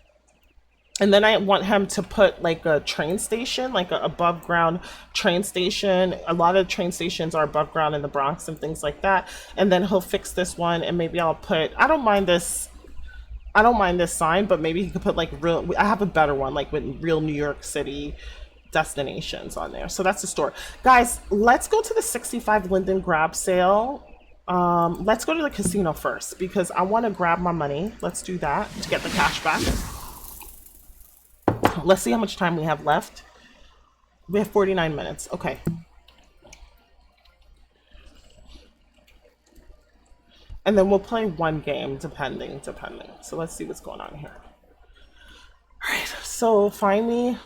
And then I want him to put like a train station, like an above ground train station. A lot of train stations are above ground in the Bronx and things like that. And then he'll fix this one, and maybe I'll put, I don't mind this sign, but maybe he could put like I have a better one, like with real New York City destinations on there. So that's the store. Guys, let's go to the 65 Linden grab sale. Let's go to the casino first because I want to grab my money. Let's do that to get the cash back. Let's see how much time we have left. We have 49 minutes. Okay. And then we'll play one game depending. So let's see what's going on here. All right, so find me.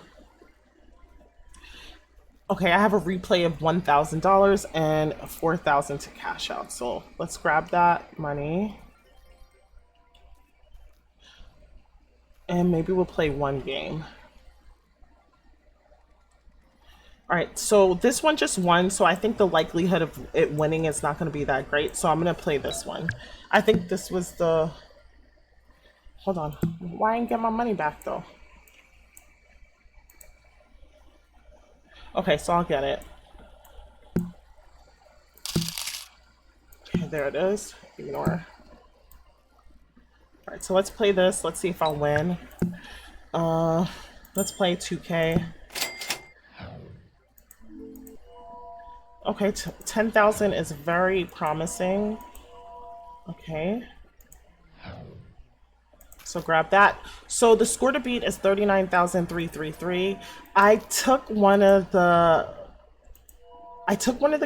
Okay, I have a replay of $1,000 and 4,000 to cash out. So let's grab that money. And maybe we'll play one game. All right, so this one just won, so I think the likelihood of it winning is not going to be that great. So I'm going to play this one. I think this was the... Hold on. Why didn't I get my money back, though? Okay, so I'll get it. Okay, there it is. Ignore. All right, so let's play this. Let's see if I'll win. Let's play 2K. Okay, 10,000 is very promising. Okay. So grab that. So the score to beat is 39,333. I took one of the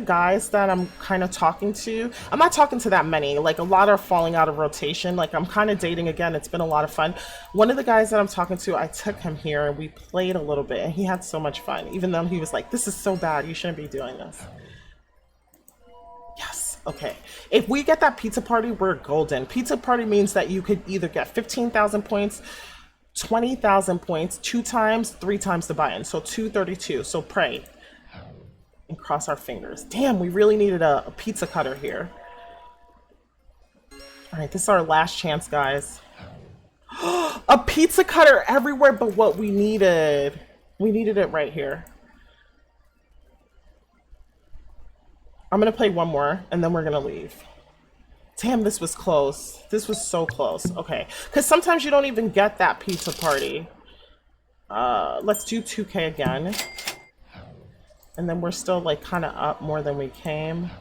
guys that I'm kind of talking to. I'm not talking to that many. Like, a lot are falling out of rotation. Like, I'm kind of dating again. It's been a lot of fun. One of the guys that I'm talking to, I took him here and we played a little bit and he had so much fun, even though he was like, this is so bad. You shouldn't be doing this. Yes. Okay. If we get that pizza party, we're golden. Pizza party means that you could either get 15,000 points, 20,000 points, 2 times, 3 times the buy-in. So 232. So pray and cross our fingers. Damn, we really needed a pizza cutter here. All right, this is our last chance, guys. A pizza cutter everywhere but what we needed. We needed it right here. I'm gonna play one more and then we're gonna leave. Damn, this was close. This was so close. Okay, because sometimes you don't even get that pizza party. Let's do 2K again. And then we're still like kind of up more than we came.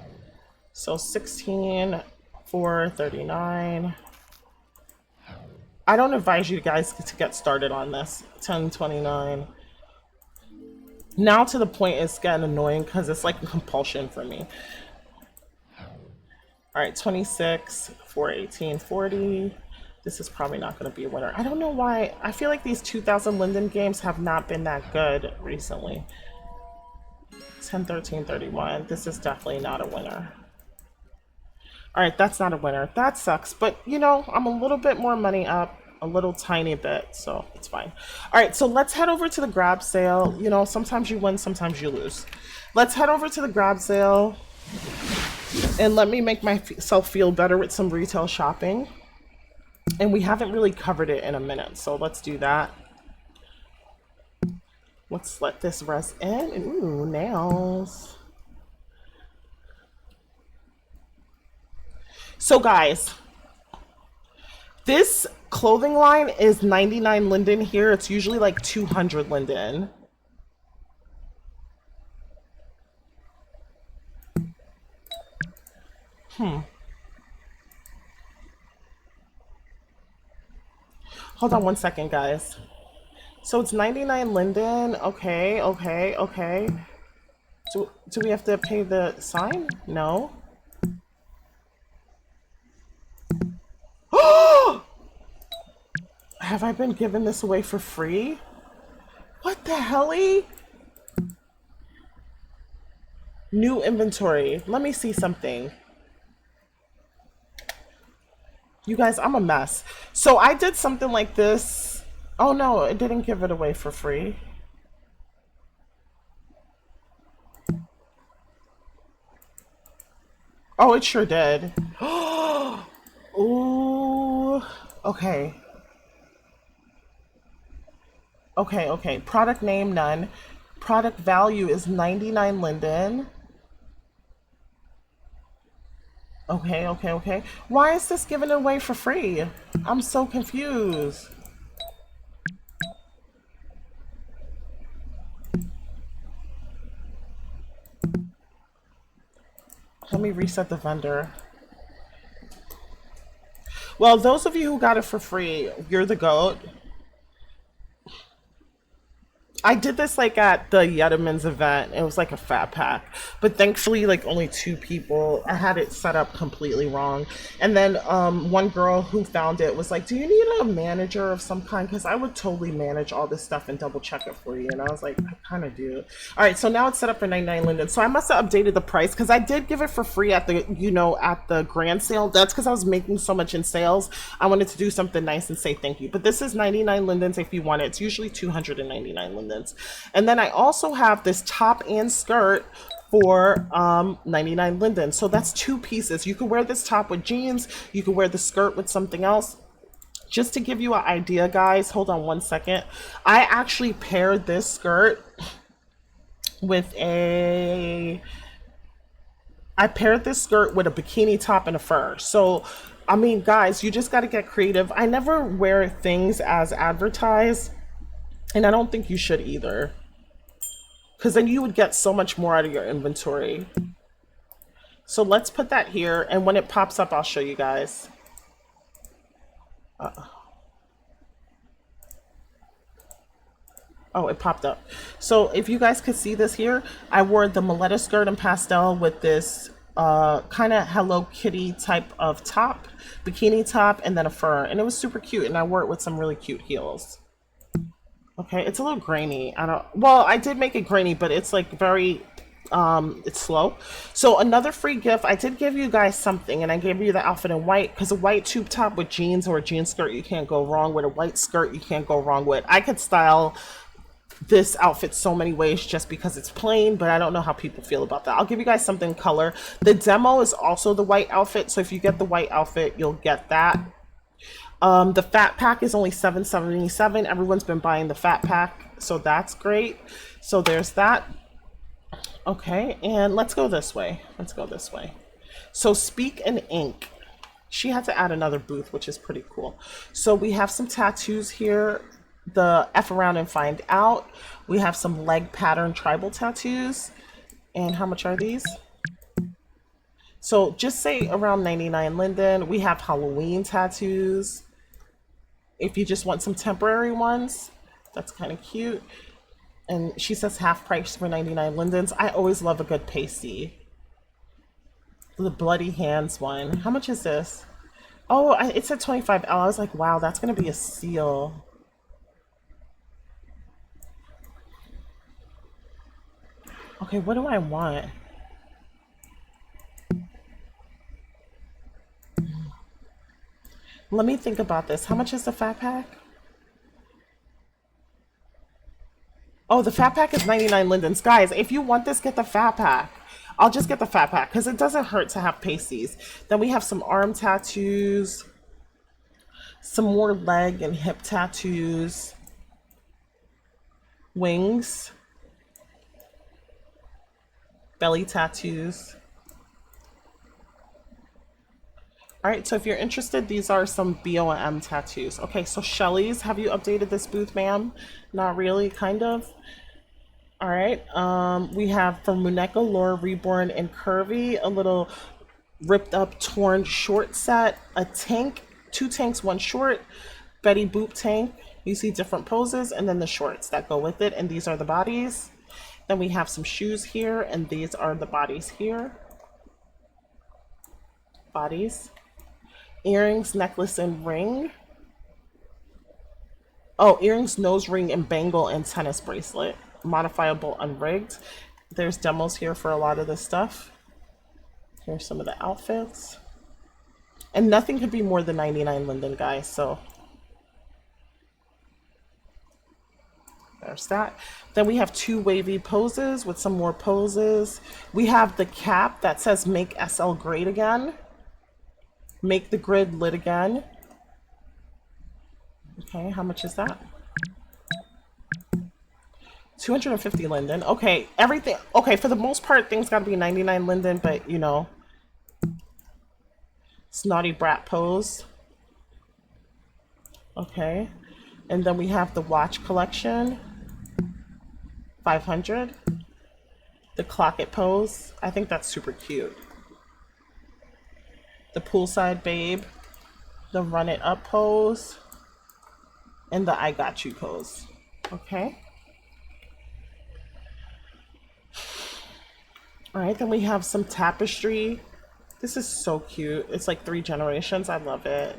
So 16, 4, 39. I don't advise you guys to get started on this. 10, 29. Now to the point it's getting annoying because it's like a compulsion for me. All right, 26, 4, 18, 40. This is probably not going to be a winner. I don't know why. I feel like these 2000 Linden games have not been that good recently. 10, 13, 31. This is definitely not a winner. All right, that's not a winner. That sucks. But, you know, I'm a little bit more money up. A little tiny bit, so it's fine. All right, so let's head over to the grab sale. You know, sometimes you win, sometimes you lose. Let's head over to the grab sale and let me make myself feel better with some retail shopping. And we haven't really covered it in a minute, so let's do that. Let's let this rest in. Ooh, nails. So guys, this clothing line is 99 Linden here. It's usually like 200 Linden. Hold on one second, guys. So it's 99 Linden. Okay, okay, okay. Do we have to pay the sign? No. Have I been giving this away for free? What the helly? New inventory. Let me see something. You guys, I'm a mess. So I did something like this. Oh no, it didn't give it away for free. Oh, it sure did. Ooh. Okay. Okay, okay. Product name, none. Product value is 99 Linden. Okay, okay, okay. Why is this given away for free? I'm so confused. Let me reset the vendor. Well, those of you who got it for free, you're the GOAT. I did this like at the Yetterman's event. It was like a fat pack, but thankfully, like only two people. I had it set up completely wrong, and then one girl who found it was like, "Do you need a manager of some kind? Because I would totally manage all this stuff and double check it for you." And I was like, "I kind of do." All right, so now it's set up for 99 Linden. So I must have updated the price because I did give it for free at the at the grand sale. That's because I was making so much in sales. I wanted to do something nice and say thank you. But this is 99 Lindens if you want it. It's usually 299 Lindens. And then I also have this top and skirt for 99 linden. So that's two pieces. You can wear this top with jeans. You can wear the skirt with something else. Just to give you an idea, guys, hold on one second. I actually paired this skirt with I paired this skirt with a bikini top and a fur. So, I mean, guys, you just got to get creative. I never wear things as advertised. And I don't think you should either. Because then you would get so much more out of your inventory. So let's put that here. And when it pops up, I'll show you guys. Oh, it popped up. So if you guys could see this here, I wore the Moletta skirt in pastel with this kind of Hello Kitty type of top, bikini top, and then a fur. And it was super cute. And I wore it with some really cute heels. Okay, it's a little grainy. Well, I did make it grainy, but it's like very, it's slow. So another free gift, I did give you guys something, and I gave you the outfit in white, because a white tube top with jeans or a jean skirt, you can't go wrong with. A white skirt, you can't go wrong with. I could style this outfit so many ways just because it's plain, but I don't know how people feel about that. I'll give you guys something color. The demo is also the white outfit, so if you get the white outfit, you'll get that. The fat pack is only $7.77. Everyone's been buying the fat pack, so that's great. So there's that. Okay, and let's go this way. Let's go this way. So Speak and Ink. She had to add another booth, which is pretty cool. So we have some tattoos here. The F Around and Find Out. We have some leg pattern tribal tattoos. And how much are these? So just say around 99 Linden. We have Halloween tattoos. If you just want some temporary ones, that's kind of cute. And she says half price for 99 Lindens. I always love a good pasty. The Bloody Hands one. How much is this? Oh, it said 25L. I was like, wow, that's going to be a steal. Okay, what do I want? Let me think about this. How much is the fat pack? Oh, the fat pack is 99 Lindens. Guys, if you want this, get the fat pack. I'll just get the fat pack because it doesn't hurt to have pasties. Then we have some arm tattoos, some more leg and hip tattoos, wings, belly tattoos. All right, so if you're interested, these are some BOM tattoos. Okay, so Shelly's, have you updated this booth, ma'am? Not really, kind of. All right, we have from Muneka, Laura Reborn, and Curvy, a little ripped up, torn short set, a tank, two tanks, one short, Betty Boop tank. You see different poses, and then the shorts that go with it, and these are the bodies. Then we have some shoes here, and these are the bodies here. Bodies. Earrings, necklace, and ring. Oh, earrings, nose ring, and bangle, and tennis bracelet. Modifiable unrigged. There's demos here for a lot of this stuff. Here's some of the outfits. And nothing could be more than 99 Linden, guys, so there's that. Then we have two wavy poses with some more poses. We have the cap that says Make SL Great Again. Make the grid lit again. Okay, how much is that? 250 Linden. Okay, everything. Okay, for the most part, things gotta be 99 Linden, but you know, Snotty Brat pose. Okay, and then we have the watch collection. 500. The clock it pose. I think that's super cute. The poolside babe, the run it up pose, and the I got you pose. Okay. All right, then we have some tapestry. This is so cute. It's like 3 generations. I love it.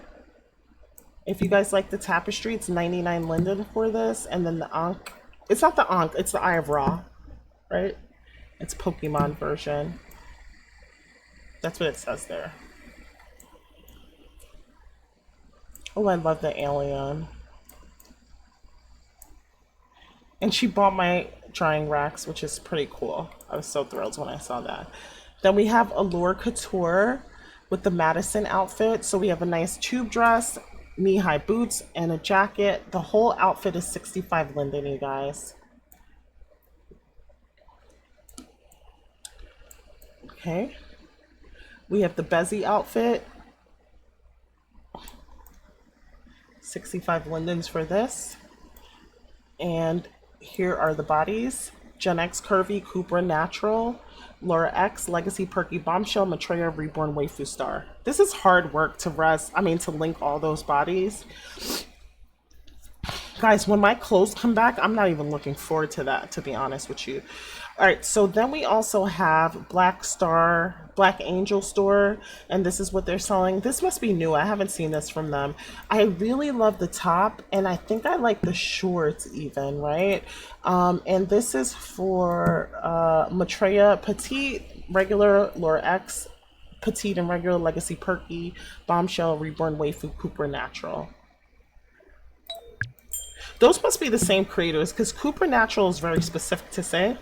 If you guys like the tapestry, it's 99 linden for this. And then the Ankh. It's not the Ankh, it's the Eye of Ra, right? It's Pokemon version. That's what it says there. Oh, I love the alien. And she bought my drying racks, which is pretty cool. I was so thrilled when I saw that. Then we have Allure Couture with the Madison outfit. So we have a nice tube dress, knee-high boots, and a jacket. The whole outfit is 65 linden, you guys. Okay. We have the Bezzy outfit. 65 lindens for this. And here are the bodies. Gen X Curvy, Cupra Natural, Laura X, Legacy Perky Bombshell, Maitreya Reborn Waifu Star. This is hard work to to link all those bodies. Guys, when my clothes come back, I'm not even looking forward to that, to be honest with you. All right, so then we also have Black Angel Store, and this is what they're selling. This must be new. I haven't seen this from them. I really love the top, and I think I like the shorts even, right? And this is for Maitreya Petite, regular, Laura X, Petite and regular, Legacy Perky, Bombshell, Reborn Waifu, Cooper Natural. Those must be the same creators because Cooper Natural is very specific to say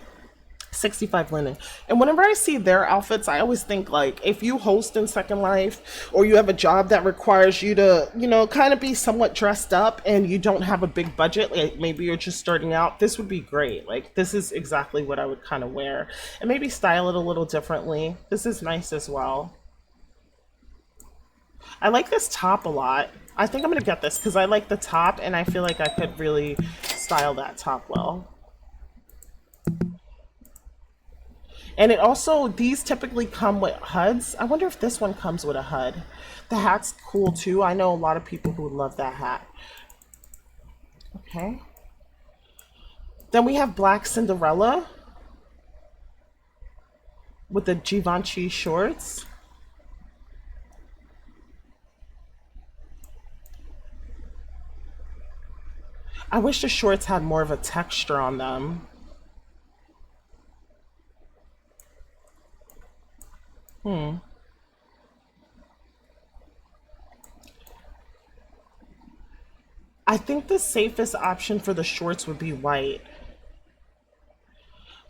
65 linen. And whenever I see their outfits, I always think like if you host in Second Life or you have a job that requires you to, you know, kind of be somewhat dressed up and you don't have a big budget, like maybe you're just starting out, this would be great. Like this is exactly what I would kind of wear and maybe style it a little differently. This is nice as well. I like this top a lot. I think I'm gonna get this because I like the top and I feel like I could really style that top well. And it also, these typically come with HUDs. I wonder if this one comes with a HUD. The hat's cool too. I know a lot of people who love that hat. Okay. Then we have Black Cinderella with the Givenchy shorts. I wish the shorts had more of a texture on them. I think the safest option for the shorts would be white.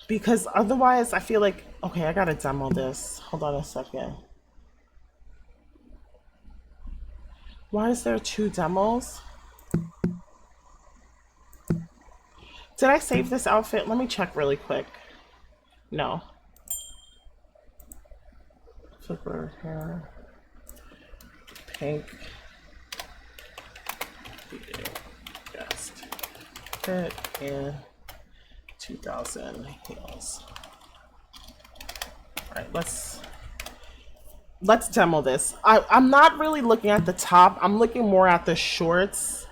Because otherwise, I feel like, okay, I gotta demo this. Hold on a second. Why is there 2 demos? Did I save this outfit? Let me check really quick. No. Flipper hair. Pink. Guest. Fit in 2000 heels. All right, let's demo this. I'm not really looking at the top. I'm looking more at the shorts.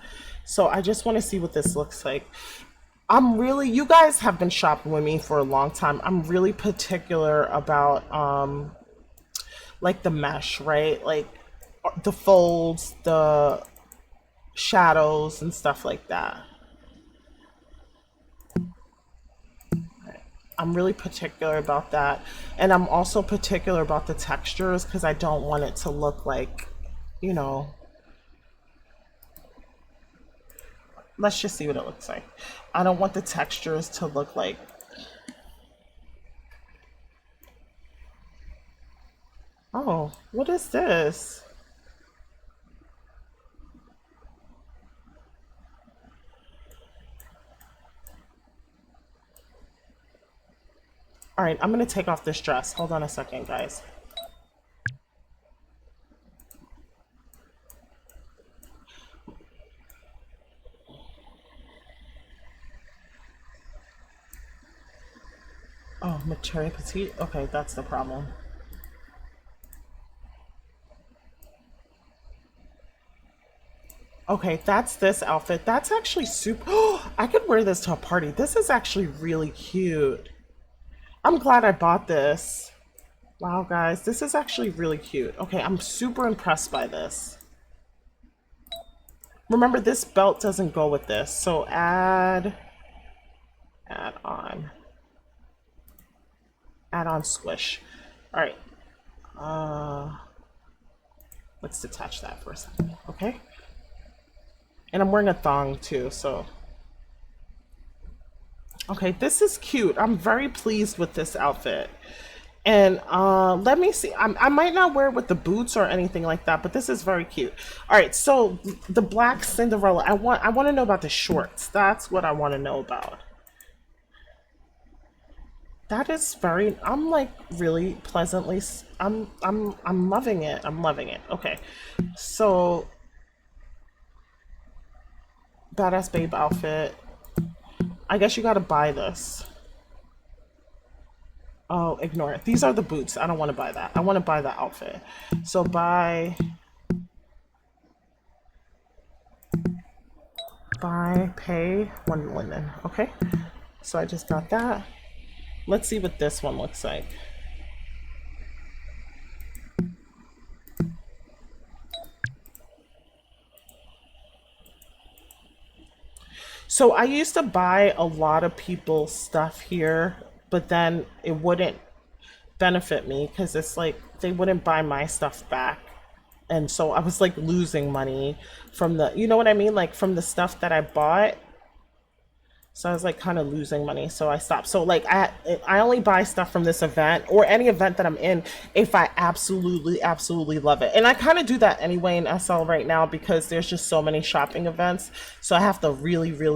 So I just want to see what this looks like. You guys have been shopping with me for a long time. I'm really particular about like the mesh, right? Like the folds, the shadows and stuff like that. I'm really particular about that. And I'm also particular about the textures because I don't want it to look like, you know, let's just see what it looks like. I don't want the textures to look like. Oh, what is this? All right, I'm gonna take off this dress. Hold on a second, guys. Oh, Mature Petite? Okay, that's the problem. Okay, that's this outfit. That's actually super. Oh, I could wear this to a party. This is actually really cute. I'm glad I bought this. Wow, guys, this is actually really cute. Okay, I'm super impressed by this. Remember, this belt doesn't go with this, so add on, add on squish. All right, let's detach that for a second, okay? And I'm wearing a thong too, so. Okay, this is cute. I'm very pleased with this outfit. And let me see. I might not wear it with the boots or anything like that, but this is very cute. All right, so the black Cinderella. I want to know about the shorts. That's what I want to know about. That is very. I'm like really pleasantly. I'm loving it. I'm loving it. Okay, so badass babe outfit. I guess you got to buy this. Oh, ignore it. These are the boots. I don't want to buy that. I want to buy the outfit. So pay one linen. Okay. So I just got that. Let's see what this one looks like. So I used to buy a lot of people's stuff here, but then it wouldn't benefit me because it's like they wouldn't buy my stuff back. And so I was like losing money from the, you know what I mean? Like from the stuff that I bought. So I was like kind of losing money, so I stopped. So like I only buy stuff from this event or any event that I'm in if I absolutely love it. And I kind of do that anyway in SL right now because there's just so many shopping events. So I have to really love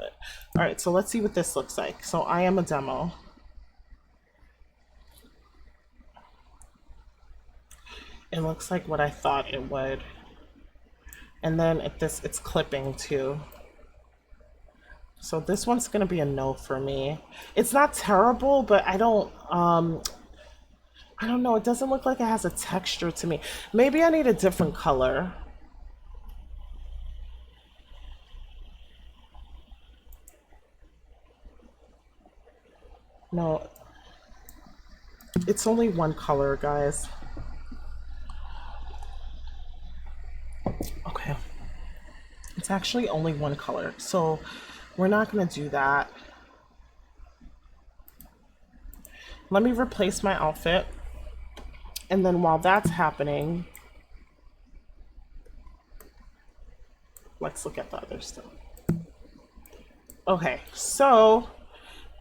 it. All right, so let's see what this looks like. So I am a demo. It looks like what I thought it would. And then it's clipping too. So this one's gonna be a no for me. It's not terrible, but I don't know, it doesn't look like it has a texture to me. Maybe I need a different color. No, it's only one color, guys. Okay. It's actually only one color, so we're not gonna do that. Let me replace my outfit. And then while that's happening, let's look at the other stuff. Okay, so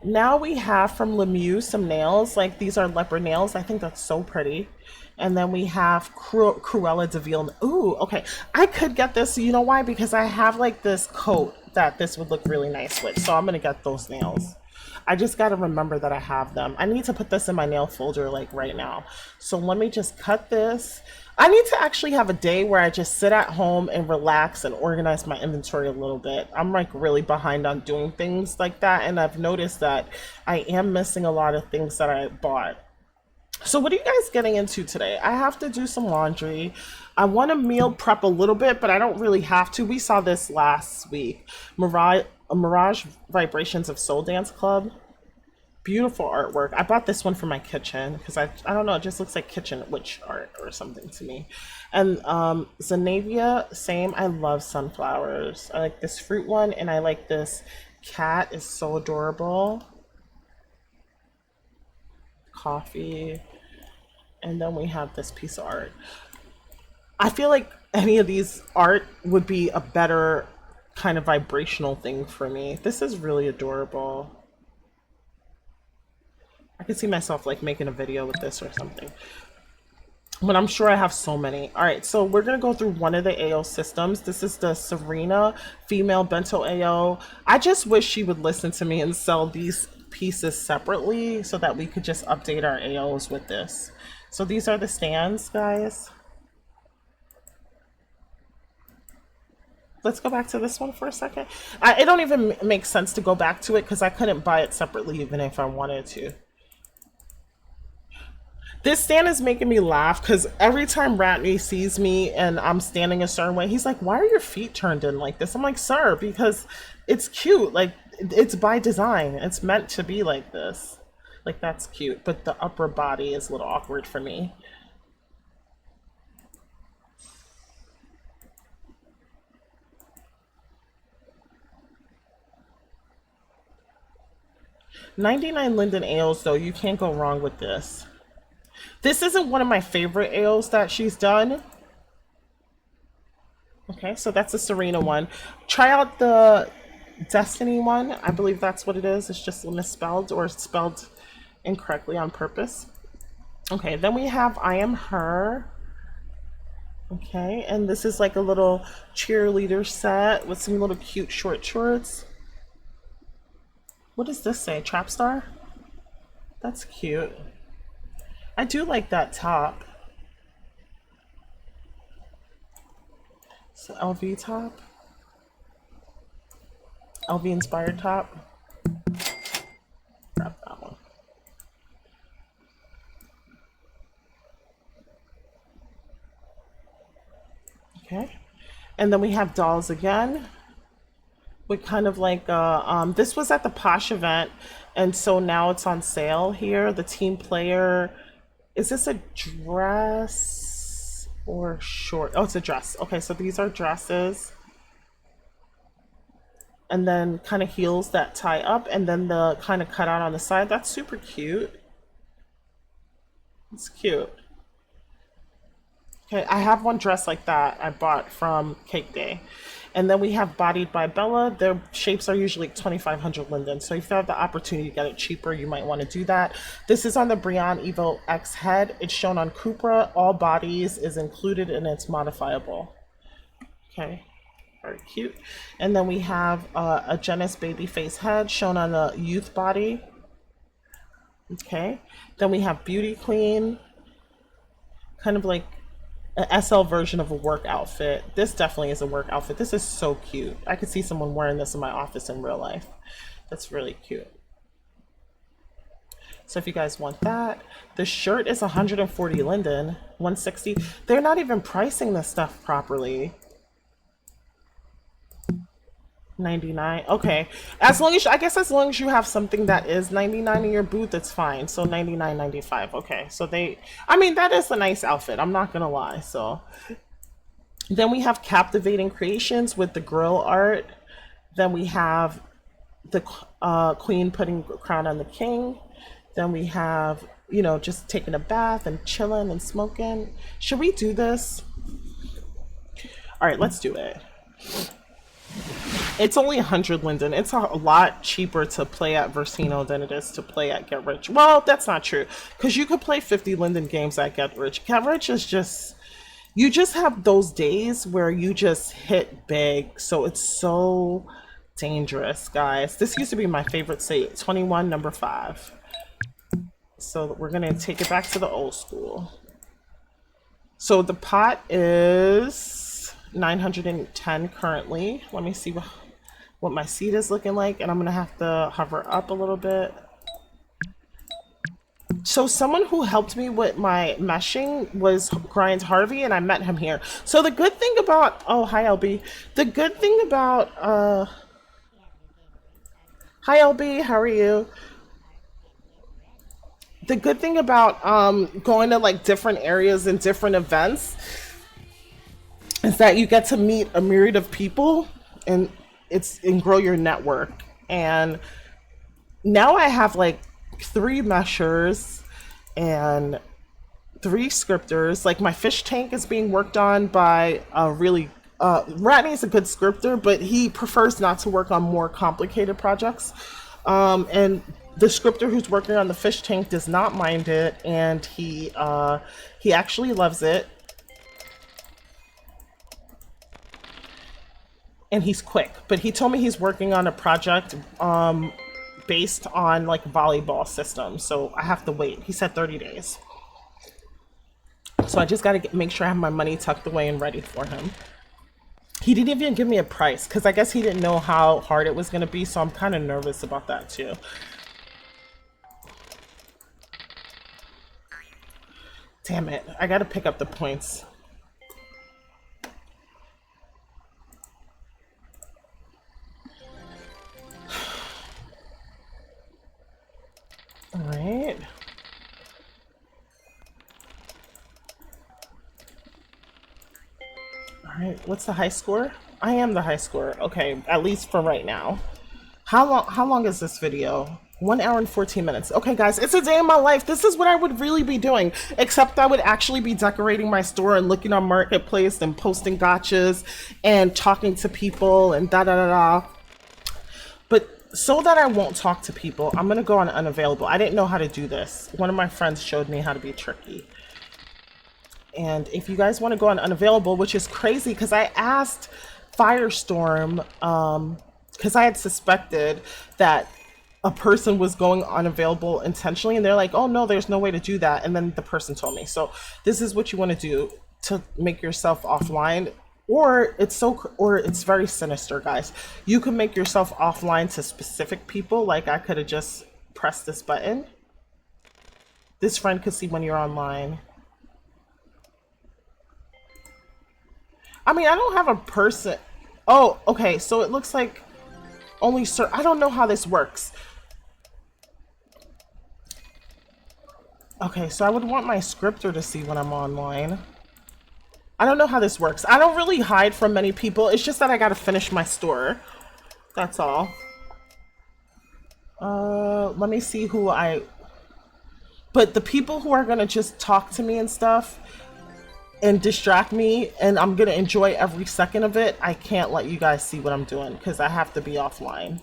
now we have from Lemieux some nails. Like these are leopard nails. I think that's so pretty. And then we have Cruella de Vil. Ooh, okay. I could get this. You know why? Because I have like this coat that this would look really nice with. So I'm going to get those nails. I just got to remember that I have them. I need to put this in my nail folder like right now. So let me just cut this. I need to actually have a day where I just sit at home and relax and organize my inventory a little bit. I'm like really behind on doing things like that. And I've noticed that I am missing a lot of things that I bought. So what are you guys getting into today? I have to do some laundry. I want to meal prep a little bit, but I don't really have to. We saw this last week. Mirage Vibrations of Soul Dance Club. Beautiful artwork. I bought this one for my kitchen because I don't know, it just looks like kitchen witch art or something to me. And Zanavia, same. I love sunflowers. I like this fruit one and I like this cat is so adorable. Coffee. And then we have this piece of art. I feel like any of these art would be a better kind of vibrational thing for me. This is really adorable. I could see myself like making a video with this or something. But I'm sure I have so many. All right, so we're gonna go through one of the AO systems. This is the Serena female bento AO. I just wish she would listen to me and sell these pieces separately so that we could just update our AOs with this. So these are the stands, guys. Let's go back to this one for a second. It don't even make sense to go back to it because I couldn't buy it separately even if I wanted to. This stand is making me laugh because every time Ratney sees me and I'm standing a certain way, he's like, why are your feet turned in like this? I'm like, sir, because it's cute. Like, It's by design. It's meant to be like this. Like that's cute, but the upper body is a little awkward for me. $99 Linden ales though, you can't go wrong with this. This isn't one of my favorite ales that she's done. Okay, so that's the Serena one. Try out the Destiny one. I believe that's what it is. It's just misspelled or spelled incorrectly on purpose. Okay, then we have I Am Her. Okay, and this is like a little cheerleader set with some little cute short shorts. What does this say? Trap star? That's cute. I do like that top. So LV top. LV inspired top. Grab that one. Okay. And then we have dolls again. With kind of like this was at the Posh event, and so now it's on sale here. The team player, is this a dress or short? Oh, it's a dress. Okay, so these are dresses. And then kind of heels that tie up, and then the kind of cut out on the side. That's super cute. It's cute. Okay, I have one dress like that I bought from Cake Day. And then we have Bodied by Bella. Their shapes are usually 2,500 Linden. So if you have the opportunity to get it cheaper, you might want to do that. This is on the Brienne Evo X head. It's shown on Cupra. All bodies is included and it's modifiable. Okay, very cute. And then we have a Genis Babyface head shown on the youth body. Okay, then we have Beauty Queen. Kind of like an SL version of a work outfit. This definitely is a work outfit. This is so cute. I could see someone wearing this in my office in real life. That's really cute. So if you guys want that, the shirt is 140 Linden, 160. They're not even pricing this stuff properly. 99. Okay. As long as, I guess as long as you have something that is 99 in your booth, it's fine. So 99.95. Okay. So they, I mean, that is a nice outfit. I'm not going to lie. So then we have Captivating Creations with the grill art. Then we have the queen putting a crown on the king. Then we have, you know, just taking a bath and chilling and smoking. Should we do this? All right, let's do it. It's only 100 Linden. It's a lot cheaper to play at Versino than it is to play at Get Rich. Well, that's not true, because you could play 50 Linden games at Get Rich. Get Rich is just, you just have those days where you just hit big. So it's so dangerous, guys. This used to be my favorite state, 21, number 5. So we're going to take it back to the old school. So the pot is 910 currently. Let me see what my seat is looking like, and I'm gonna have to hover up a little bit. So someone who helped me with my meshing was Grind Harvey, and I met him here. So the good thing about, oh, hi LB. The good thing about hi LB, how are you? The good thing about going to like different areas and different events is that you get to meet a myriad of people and grow your network. And now I have like 3 meshers and 3 scripters. Like my fish tank is being worked on by a really Ratney's a good scripter, but he prefers not to work on more complicated projects. And the scripter who's working on the fish tank does not mind it, and he actually loves it. And he's quick, but he told me he's working on a project based on like volleyball systems, so I have to wait. He said 30 days. So I just got to make sure I have my money tucked away and ready for him. He didn't even give me a price because I guess he didn't know how hard it was going to be, so I'm kind of nervous about that too. Damn it, I got to pick up the points. right. All right, what's the high score? I am the high score. Okay, at least for right now. How long is this video? 1 hour and 14 minutes. Okay, guys, it's a day in my life. This is what I would really be doing, except I would actually be decorating my store and looking on Marketplace and posting gotchas and talking to people and da da da da. But so that I won't talk to people, I'm gonna go on unavailable. I didn't know how to do this. One of my friends showed me how to be tricky. And if you guys want to go on unavailable, which is crazy because I asked Firestorm, because I had suspected that a person was going unavailable intentionally, and they're like, oh no, there's no way to do that. And then the person told me. So this is what you want to do to make yourself offline. Or it's very sinister, guys. You can make yourself offline to specific people. Like I could have just pressed this button. This friend could see when you're online. I mean, I don't have a person. Oh, okay. So it looks like only I don't know how this works. Okay, so I would want my scripter to see when I'm online. I don't know how this works. I don't really hide from many people. It's just that I gotta finish my store. That's all. Let me see who But the people who are gonna just talk to me and stuff and distract me, and I'm gonna enjoy every second of it, I can't let you guys see what I'm doing because I have to be offline.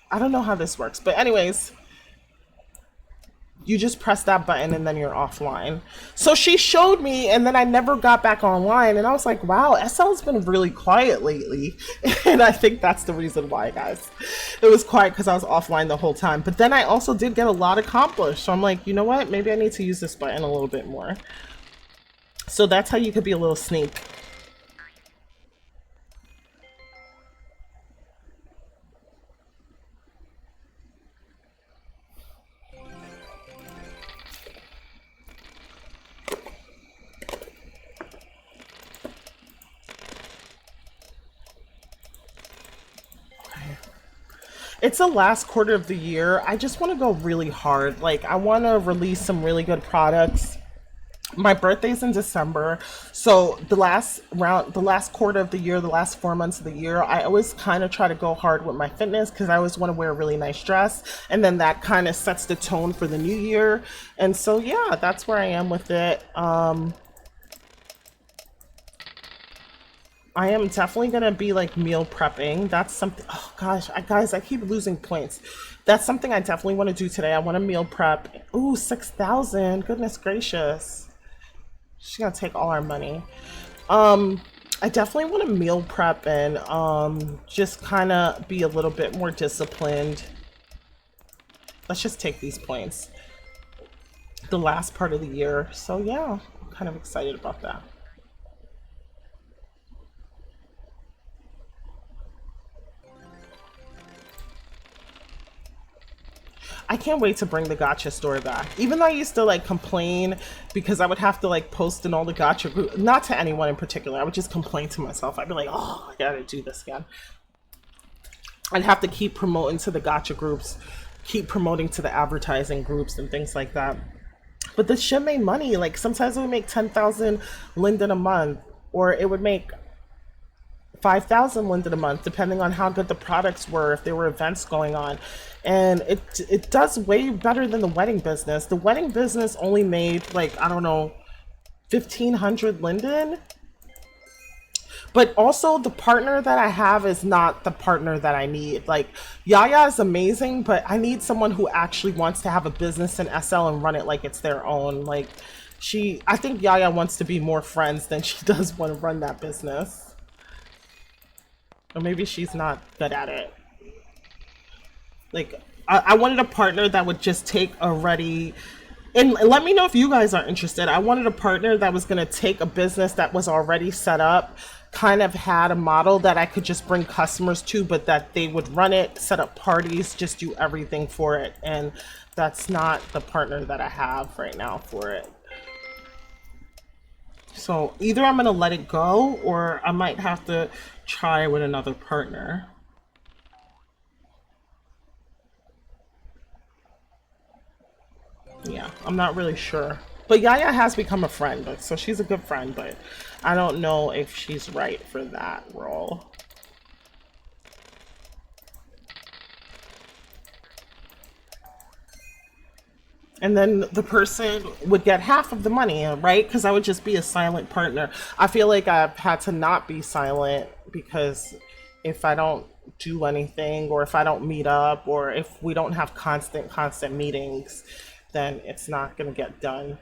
I don't know how this works, but anyways, you just press that button and then you're offline. So she showed me, and then I never got back online, and I was like, wow, SL's been really quiet lately. And I think that's the reason why, guys. It was quiet because I was offline the whole time. But then I also did get a lot accomplished. So I'm like, you know what? Maybe I need to use this button a little bit more. So that's how you could be a little sneak. It's the last quarter of the year. I just want to go really hard. Like, I want to release some really good products. My birthday's in December, so the last quarter of the year, the last 4 months of the year, I always kind of try to go hard with my fitness because I always want to wear a really nice dress, and then that kind of sets the tone for the new year. And so yeah, that's where I am with it. I am definitely gonna be like meal prepping. That's something. Oh gosh, guys, I keep losing points. That's something I definitely want to do today. I want to meal prep. Ooh, 6,000. Goodness gracious. She's gonna take all our money. I definitely want to meal prep and just kind of be a little bit more disciplined. Let's just take these points. The last part of the year. So yeah, I'm kind of excited about that. I can't wait to bring the gotcha store back. Even though I used to like complain because I would have to like post in all the gotcha group, not to anyone in particular. I would just complain to myself. I'd be like, oh, I gotta do this again. I'd have to keep promoting to the gotcha groups, keep promoting to the advertising groups and things like that. But this shit made money. Like sometimes it would make 10,000 Linden a month, or it would make 5,000 Linden a month, depending on how good the products were, if there were events going on. And it does way better than the wedding business. The wedding business only made like, I don't know, 1,500 Linden. But also the partner that I have is not the partner that I need. Like Yaya is amazing, but I need someone who actually wants to have a business in SL and run it like it's their own. Like I think Yaya wants to be more friends than she does want to run that business. Or maybe she's not good at it. Like, I wanted a partner that would just take and let me know if you guys are interested. I wanted a partner that was going to take a business that was already set up, kind of had a model that I could just bring customers to, but that they would run it, set up parties, just do everything for it. And that's not the partner that I have right now for it. So either I'm gonna let it go or I might have to try with another partner. Yeah, I'm not really sure. But Yaya has become a friend, so she's a good friend, but I don't know if she's right for that role. And then the person would get half of the money, right? Because I would just be a silent partner. I feel like I've had to not be silent because if I don't do anything or if I don't meet up or if we don't have constant meetings, then it's not going to get done.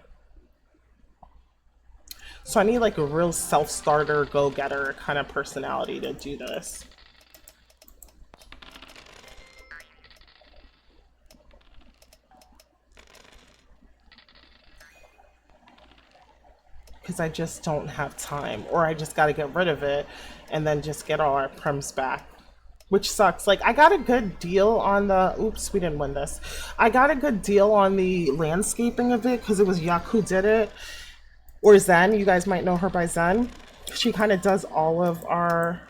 So I need like a real self-starter, go-getter kind of personality to do this. Because I just don't have time, or I just got to get rid of it and then just get all our prems back, which sucks. Like, I got a good deal on the, oops, we didn't win this. I got a good deal on the landscaping of it because it was Yak who did it, or Zen. You guys might know her by Zen. She kind of does all of our,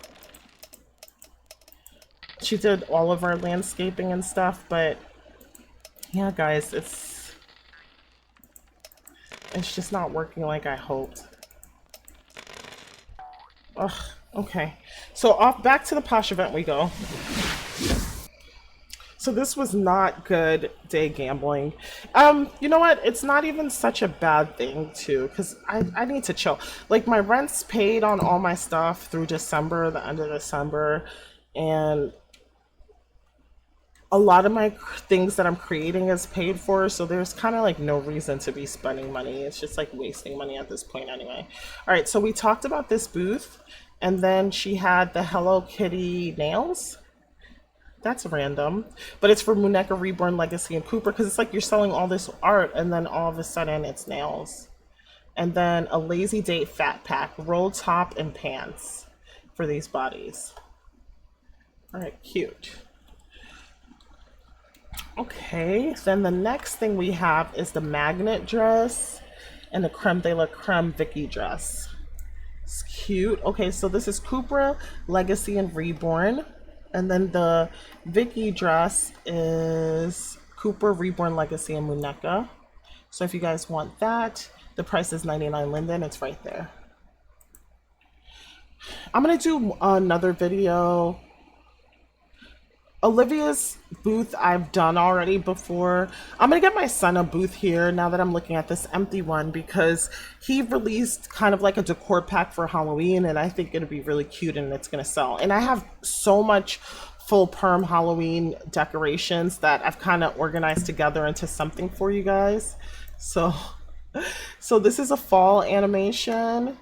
she did all of our landscaping and stuff, but yeah, guys, it's just not working like I hoped. Ugh, okay. So off back to the Posh event we go. So this was not good day gambling. You know what? It's not even such a bad thing too, because I need to chill. Like my rent's paid on all my stuff through December, the end of December, and a lot of my things that I'm creating is paid for, so there's kind of like no reason to be spending money. It's just like wasting money at this point anyway. All right, so we talked about this booth, and then she had the Hello Kitty nails. That's random, but it's for Muneka Reborn Legacy and Cooper because it's like you're selling all this art and then all of a sudden it's nails. And then a Lazy Date Fat Pack, roll top and pants for these bodies. All right, cute. Okay, then the next thing we have is the magnet dress and the creme de la creme Vicky dress. It's cute. Okay, so this is Cupra, Legacy, and Reborn. And then the Vicky dress is Cooper, Reborn, Legacy, and Muneka. So if you guys want that, the price is 99 Linden. It's right there. I'm going to do another video. Olivia's booth I've done already before. I'm gonna get my son a booth here now that I'm looking at this empty one because he released kind of like a decor pack for Halloween and I think it'll be really cute and it's gonna sell. And I have so much full perm Halloween decorations that I've kind of organized together into something for you guys. So, so this is a fall animation.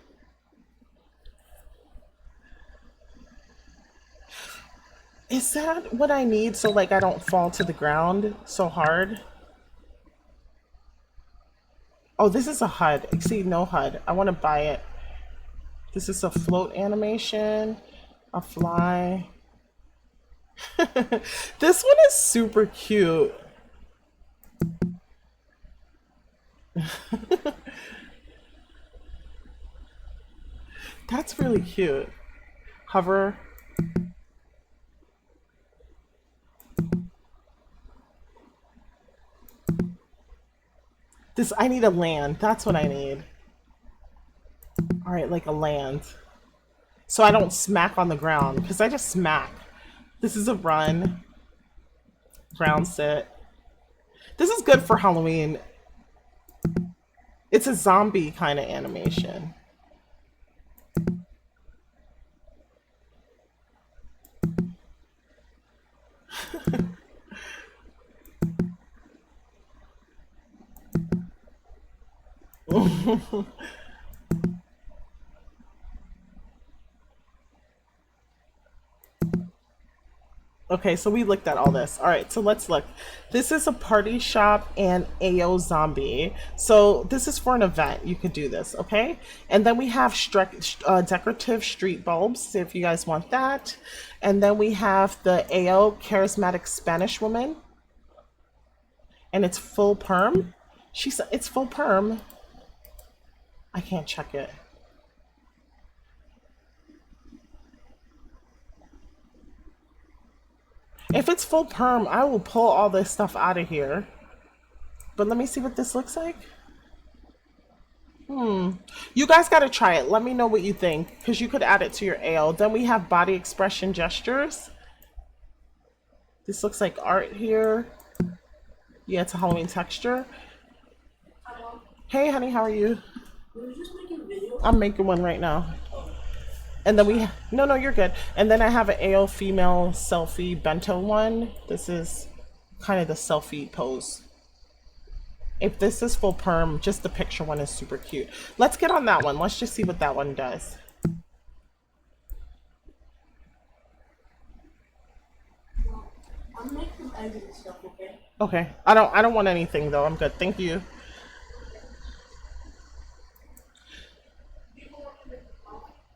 Is that what I need so like I don't fall to the ground so hard? Oh, this is a HUD. See, no HUD. I want to buy it. This is a float animation, a fly. This one is super cute. That's really cute. Hover. This, I need a land. That's what I need. All right, like a land. So I don't smack on the ground, because I just smack. This is a run. Ground sit. This is good for Halloween. It's a zombie kind of animation. Okay, so we looked at all this. All right, so let's look. This is a party shop and AO zombie. So this is for an event. You could do this, okay? And then we have decorative street bulbs, if you guys want that. And then we have the AO charismatic Spanish woman. And it's full perm. She said it's full perm. I can't check it. If it's full perm, I will pull all this stuff out of here. But let me see what this looks like. You guys got to try it. Let me know what you think, because you could add it to your AO. Then we have body expression gestures. This looks like art here. Yeah, it's a Halloween texture. Hey, honey, how are you? Were you just making a video? I'm making one right now. And then we, no, you're good. And then I have an AO female selfie bento one. This is kind of the selfie pose. If this is full perm, just the picture one is super cute. Let's get on that one. Let's just see what that one does. I'm making some eggs and stuff, okay? Okay. I don't want anything though. I'm good. Thank you.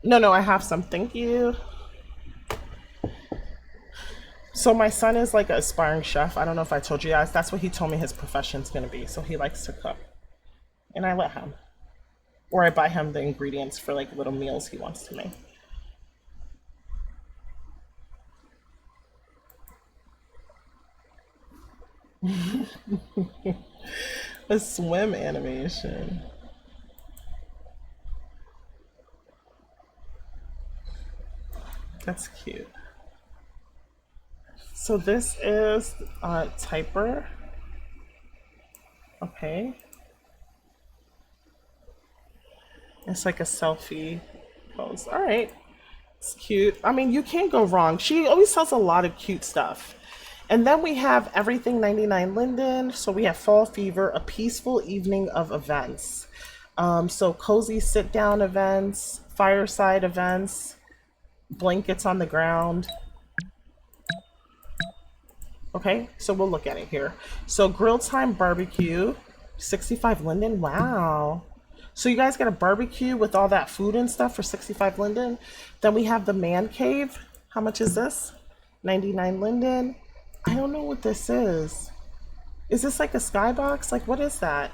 No, I have some. Thank you. So my son is like an aspiring chef. I don't know if I told you guys. That's what he told me his profession's gonna be. So he likes to cook. And I let him. Or I buy him the ingredients for like little meals he wants to make. A swim animation. That's cute. So this is Typer. Okay. It's like a selfie pose. All right. It's cute. I mean, you can't go wrong. She always sells a lot of cute stuff. And then we have Everything 99 Linden. So we have Fall Fever, a peaceful evening of events. So cozy sit down events, fireside events, blankets on the ground. Okay, so we'll look at it here. So Grill Time Barbecue, 65 Linden. Wow. So you guys got a barbecue with all that food and stuff for 65 Linden. Then we have the Man Cave. How much is this? 99 Linden. I don't know what this is. Is this like a skybox? Like, what is that?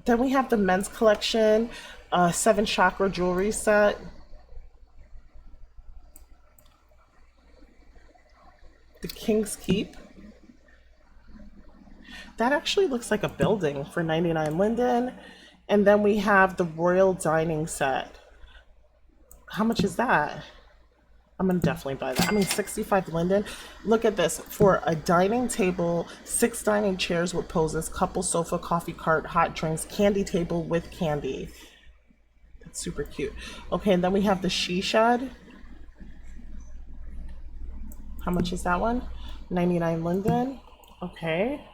Then we have the men's collection, 7 chakra jewelry set. The King's Keep. That actually looks like a building for 99 Linden. And then we have the Royal Dining Set. How much is that? I'm gonna definitely buy that. I mean, 65 Linden. Look at this. For a dining table, 6 dining chairs with poses, couple sofa, coffee cart, hot drinks, candy table with candy. That's super cute. Okay, and then we have the She Shed. How much is that one? 99 Linden. Okay.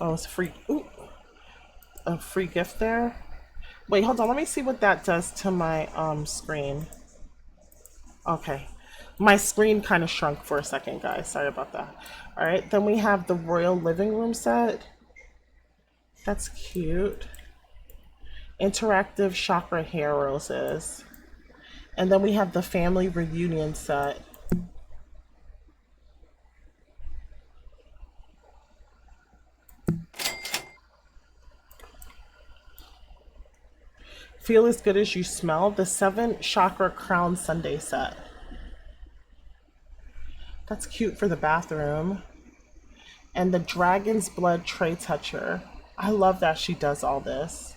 Oh, it's free. Ooh, a free gift there. Wait, hold on. Let me see what that does to my screen. Okay. My screen kind of shrunk for a second, guys. Sorry about that. All right. Then we have the Royal Living Room set. That's cute. Interactive chakra hair roses. And then we have the Family Reunion set. Feel as good as you smell. The 7 chakra crown Sunday set. That's cute for the bathroom. And the Dragon's Blood tray toucher. I love that she does all this.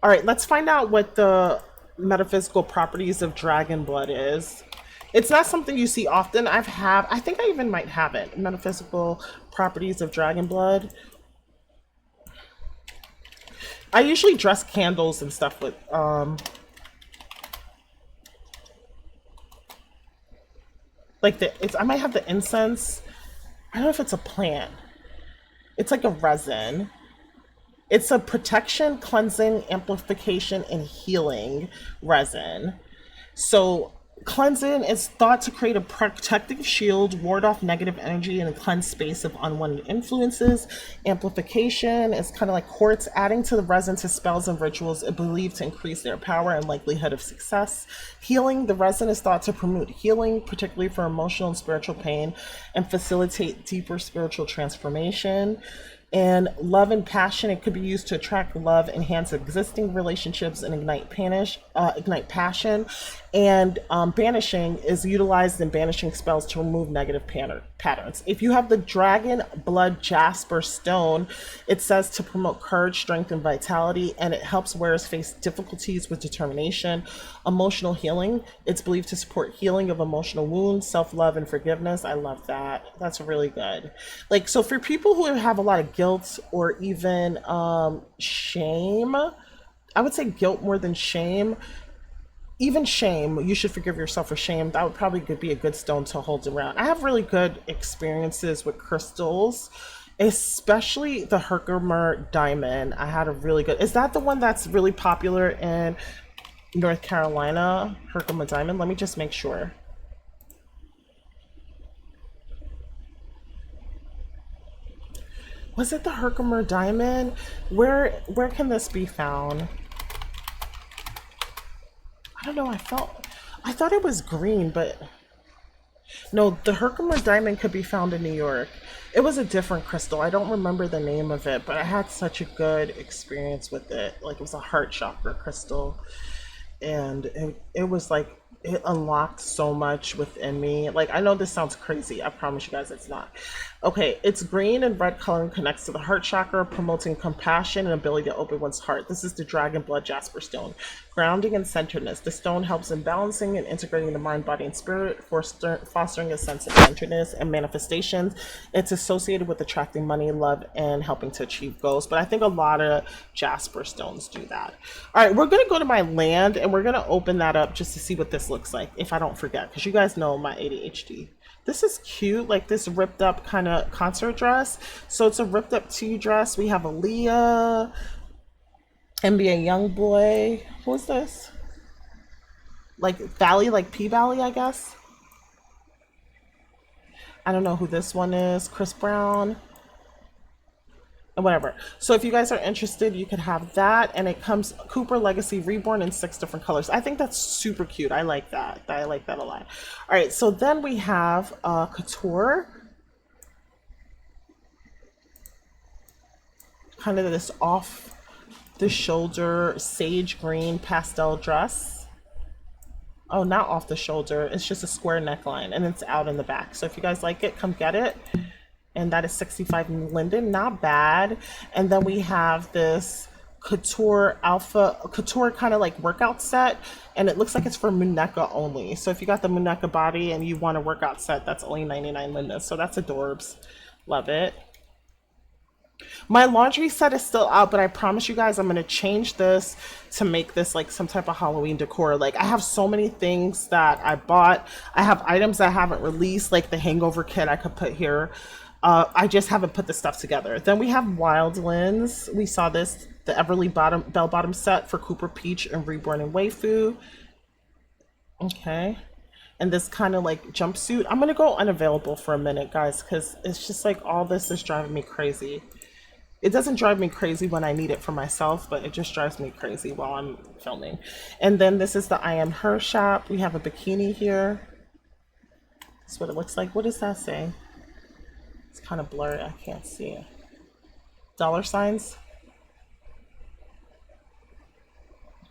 All right, let's find out what the metaphysical properties of dragon blood is. It's not something you see often. I think I even might have it. Metaphysical properties of dragon blood. I usually dress candles and stuff with like I might have the incense. I don't know if it's a plant. It's like a resin. It's a protection, cleansing, amplification, and healing resin. So cleansing is thought to create a protective shield, ward off negative energy, and a cleanse space of unwanted influences. Amplification is kind of like quartz, adding to the resin to spells and rituals is believed to increase their power and likelihood of success. Healing, the resin is thought to promote healing, particularly for emotional and spiritual pain, and facilitate deeper spiritual transformation. And love and passion, it could be used to attract love, enhance existing relationships, and ignite passion. And banishing is utilized in banishing spells to remove negative patterns. If you have the dragon blood jasper stone, it says to promote courage, strength, and vitality, and it helps wearers face difficulties with determination. Emotional healing, it's believed to support healing of emotional wounds, self-love, and forgiveness. I love that. That's really good. Like, so for people who have a lot of guilt or even shame, I would say guilt more than shame. Even shame, you should forgive yourself for shame. That would probably be a good stone to hold around. I have really good experiences with crystals, especially the Herkimer diamond. I had a really good. Is that the one that's really popular in North Carolina? Herkimer diamond. Let me just make sure. Was it the Herkimer diamond? Where can this be found? I don't know. I thought it was green, but no, the Herkimer diamond could be found in New York. It was a different crystal. I don't remember the name of it, but I had such a good experience with it. Like, it was a heart chakra crystal, and it was like it unlocked so much within me. Like, I know this sounds crazy. I promise you guys it's not. Okay, it's green and red color and connects to the heart chakra, promoting compassion and ability to open one's heart. This is the dragon blood jasper stone. Grounding and centeredness. The stone helps in balancing and integrating the mind, body, and spirit, fostering a sense of centeredness and manifestations. It's associated with attracting money, love, and helping to achieve goals. But I think a lot of jasper stones do that. All right, we're going to go to my land and we're going to open that up just to see what this looks like, if I don't forget, because you guys know my ADHD. This is cute, like this ripped up kind of concert dress. So it's a ripped up tea dress. We have Aaliyah, NBA Youngboy. Who's this? Like Valley, like P Valley, I guess. I don't know who this one is. Chris Brown. And whatever. So if you guys are interested, you could have that. And it comes Cooper Legacy Reborn in 6 different colors. I think that's super cute. I like that. I like that a lot. All right. So then we have Couture. Kind of this off the shoulder sage green pastel dress. Oh, not off the shoulder. It's just a square neckline and it's out in the back. So if you guys like it, come get it. And that is 65 Linden, not bad. And then we have this Couture kind of like workout set, and it looks like it's for Muneka only. So if you got the Muneka body and you want a workout set, that's only 99 Linden. So that's adorbs. Love it. My laundry set is still out, but I promise you guys I'm going to change this to make this like some type of Halloween decor. Like, I have so many things that I bought. I have items I haven't released, like the hangover kit I could put here. I just haven't put the stuff together. Then we have Wildlands. We saw this, the Everly bell bottom set for Cooper Peach and Reborn and Waifu. Okay. And this kind of like jumpsuit. I'm going to go unavailable for a minute, guys, because it's just like all this is driving me crazy. It doesn't drive me crazy when I need it for myself, but it just drives me crazy while I'm filming. And then this is the I Am Her shop. We have a bikini here. That's what it looks like. What does that say? It's kind of blurry. I can't see it. Dollar signs.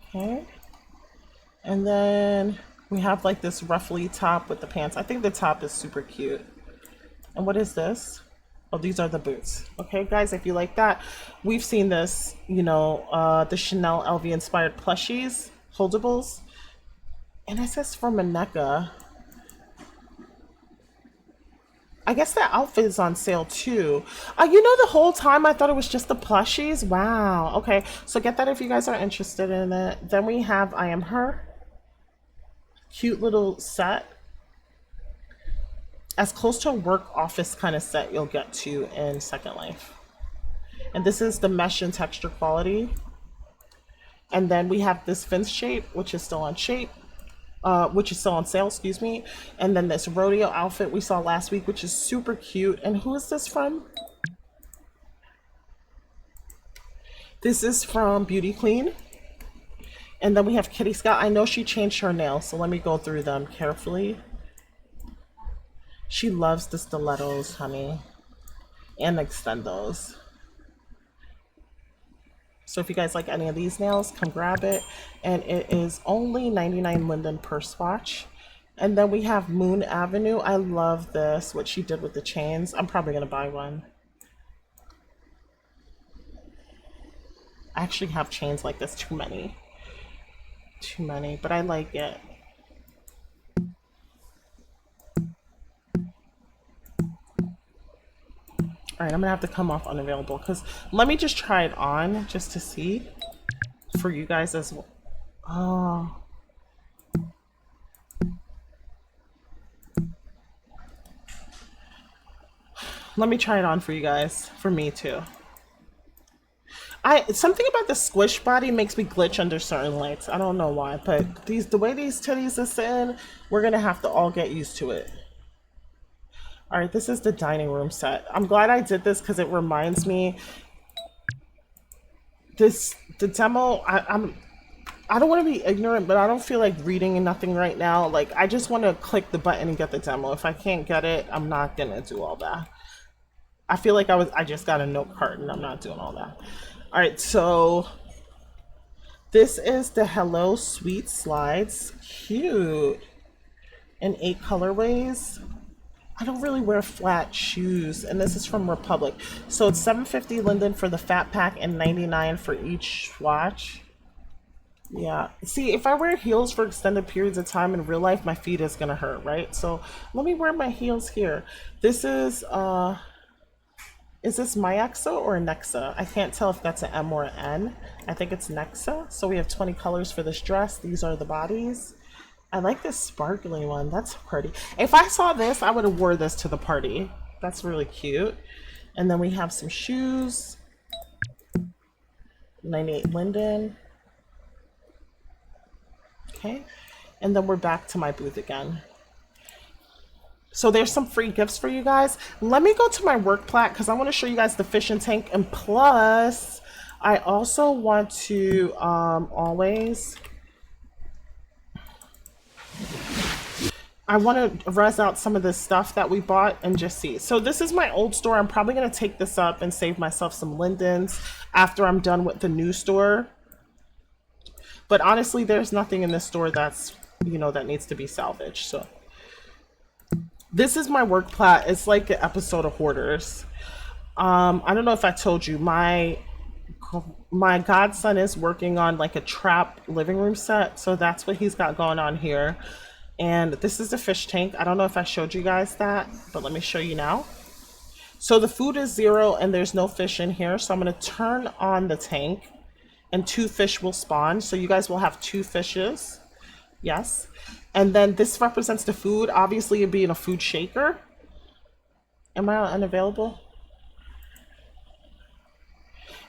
Okay. And then we have like this ruffly top with the pants. I think the top is super cute. And what is this? Oh, these are the boots. Okay, guys, if you like that. We've seen this, you know, the Chanel LV inspired plushies, holdables. And it says from Muneka. I guess that outfit is on sale too. You know, the whole time I thought it was just the plushies. Wow. Okay, so get that if you guys are interested in it. Then we have I Am Her. Cute little set. As close to a work office kind of set you'll get to in Second Life. And this is the mesh and texture quality. And then we have this Vince shape, which is still on sale, excuse me. And then this rodeo outfit we saw last week, which is super cute. And who is this from? This is from Beauty Clean. And then we have Kitty Scott. I know she changed her nails, so let me go through them carefully. She loves the stilettos, honey, and extendos. So if you guys like any of these nails, come grab it. And it is only 99 linden per swatch. And then we have Moon Avenue. I love this, what she did with the chains. I'm probably going to buy one. I actually have chains like this, too many. Too many, but I like it. All right, I'm gonna have to come off unavailable because let me just try it on just to see for you guys as well. Oh. Let me try it on for you guys, for me too. Something about the squish body makes me glitch under certain lights. I don't know why, but the way these titties are sitting, we're gonna have to all get used to it. All right, this is the dining room set. I'm glad I did this because it reminds me the demo. I don't want to be ignorant, but I don't feel like reading nothing right now. Like I just want to click the button and get the demo. If I can't get it, I'm not gonna do all that. I feel like I just got a note card and I'm not doing all that. All right, so this is the Hello Sweet Slides. Cute. In 8 colorways. I don't really wear flat shoes, and this is from Republic. So it's $7.50 linden for the fat pack and $99 for each swatch. Yeah. See, if I wear heels for extended periods of time in real life, my feet is gonna hurt, right? So let me wear my heels here. This is this Myaxa or Nexa? I can't tell if that's an M or an N. I think it's Nexa. So we have 20 colors for this dress. These are the bodies. I like this sparkly one. That's pretty. If I saw this, I would have wore this to the party. That's really cute. And then we have some shoes. 98 linden. Okay. And then we're back to my booth again. So there's some free gifts for you guys. Let me go to my work plat because I want to show you guys the fishing tank. And plus, I also want to I want to res out some of this stuff that we bought and just see. So this is my old store. I'm probably going to take this up and save myself some lindens after I'm done with the new store. But honestly, there's nothing in this store that's, you know, that needs to be salvaged. So this is my work plat. It's like an episode of Hoarders. I don't know if I told you, my godson is working on like a trap living room set. So that's what he's got going on here. And this is the fish tank. I don't know if I showed you guys that, but let me show you now. So the food is 0 and there's no fish in here. So I'm going to turn on the tank and 2 fish will spawn. So you guys will have 2 fishes. Yes. And then this represents the food. Obviously it'd be in a food shaker. Am I unavailable?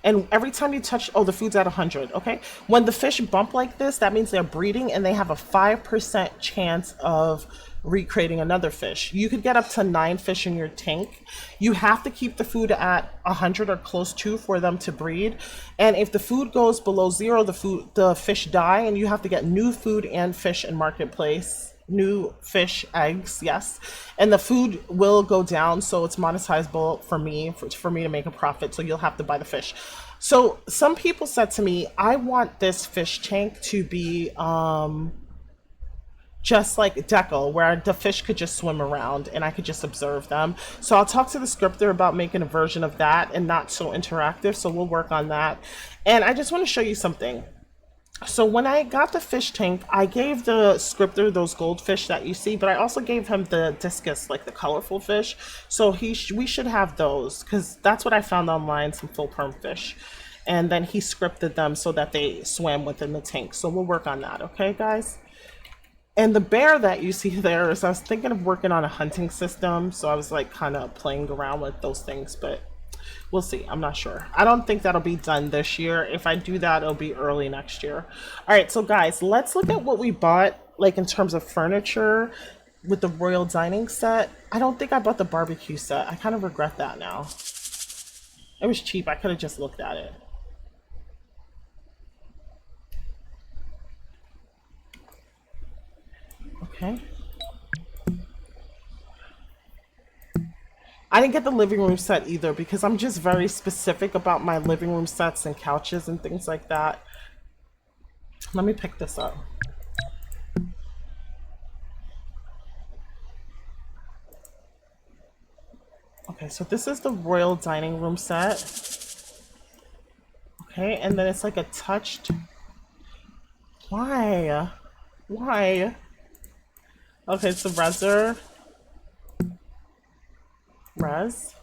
And every time you touch, oh, the food's at 100, okay? When the fish bump like this, that means they're breeding and they have a 5% chance of recreating another fish. You could get up to 9 fish in your tank. You have to keep the food at 100 or close to for them to breed. And if the food goes below 0, the fish die and you have to get new food and fish in marketplace. New fish, eggs, yes, and the food will go down, so it's monetizable for me to make a profit. So you'll have to buy the fish. So some people said to me, I want this fish tank to be just like Deco, where the fish could just swim around and I could just observe them. So I'll talk to the scripter about making a version of that and not so interactive. So we'll work on that. And I just want to show you something. So when I got the fish tank, I gave the scripter those goldfish that you see, but I also gave him the discus, like the colorful fish. So we should have those because that's what I found online, some full perm fish. And then he scripted them so that they swam within the tank. So we'll work on that, okay, guys? And the bear that you see there is, I was thinking of working on a hunting system. So I was like kind of playing around with those things, but we'll see. I'm not sure. I don't think that'll be done this year. If I do that, it'll be early next year. All right, so guys, let's look at what we bought, like in terms of furniture with the royal dining set. I don't think I bought the barbecue set. I kind of regret that now. It was cheap. I could have just looked at it. Okay. I didn't get the living room set either because I'm just very specific about my living room sets and couches and things like that. Let me pick this up. Okay, so this is the royal dining room set. Okay, and then it's like a touched. Why? Why? Okay, it's the Res.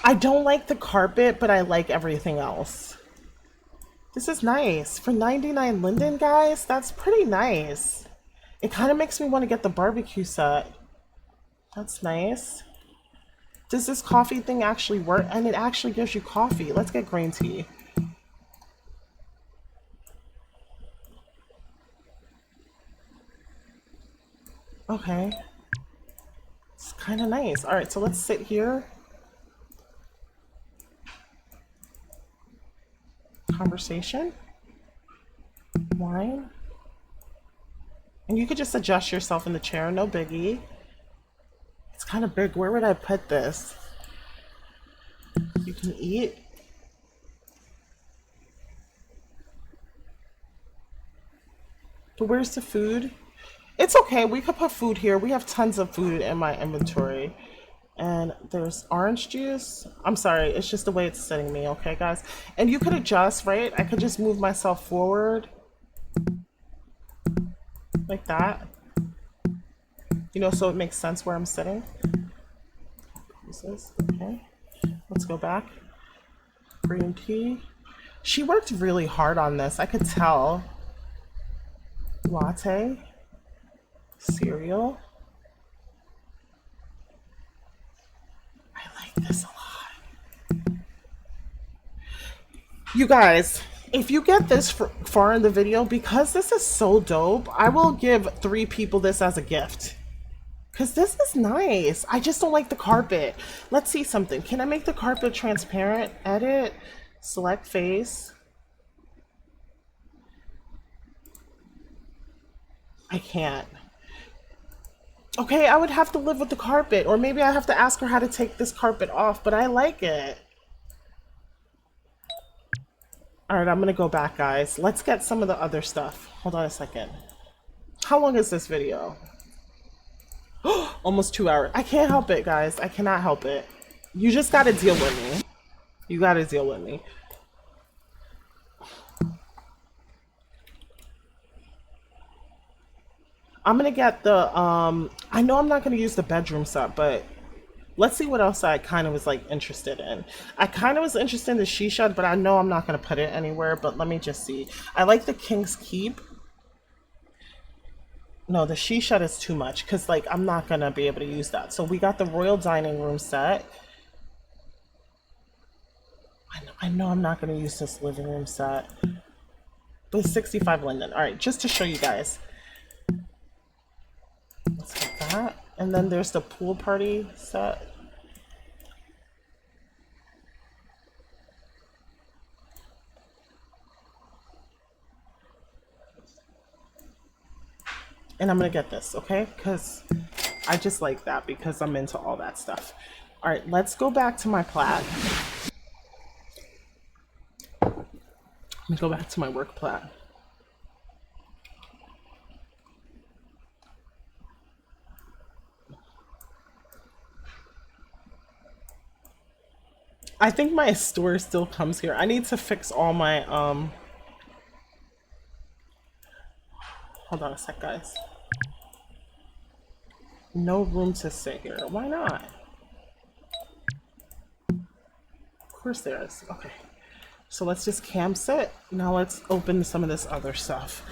I don't like the carpet, but I like everything else. This is nice. For 99 linden, guys, that's pretty nice. It kind of makes me want to get the barbecue set. That's nice. Does this coffee thing actually work? And it actually gives you coffee. Let's get green tea. Okay. It's kind of nice. All right, so let's sit here. Conversation. Wine. And you could just adjust yourself in the chair, no biggie. It's kind of big. Where would I put this? You can eat. But where's the food? It's okay. We could put food here. We have tons of food in my inventory. And there's orange juice. I'm sorry. It's just the way it's sitting me. Okay, guys? And you could adjust, right? I could just move myself forward. Like that. You know, so it makes sense where I'm sitting. Okay. Let's go back. Green tea. She worked really hard on this. I could tell. Latte. Cereal. I like this a lot. You guys, if you get this far in the video, because this is so dope, I will give 3 people this as a gift. Because this is nice. I just don't like the carpet. Let's see something. Can I make the carpet transparent? Edit. Select face. I can't. Okay, I would have to live with the carpet. Or maybe I have to ask her how to take this carpet off. But I like it. Alright, I'm going to go back, guys. Let's get some of the other stuff. Hold on a second. How long is this video? Almost 2 hours. I can't help it, guys. I cannot help it. You just gotta deal with me. You gotta deal with me. I'm gonna get the, I know I'm not gonna use the bedroom set, but let's see what else I kind of was like interested in. I kind of was interested in the she shed, but I know I'm not gonna put it anywhere, but let me just see. I like the King's Keep. No, the she shed is too much because like I'm not gonna be able to use that. So we got the royal dining room set. I know I'm not gonna use this living room set. But it's 65 linden. All right, just to show you guys. Let's get that. And then there's the pool party set. And I'm gonna get this, okay? Because I just like that because I'm into all that stuff. All right, let's go back to my plaid. Let me go back to my work plaid. I think my store still comes here. I need to fix all my, hold on a sec, guys. No room to sit here. Why not? Of course there is. Okay. So let's just cam sit. Now let's open some of this other stuff.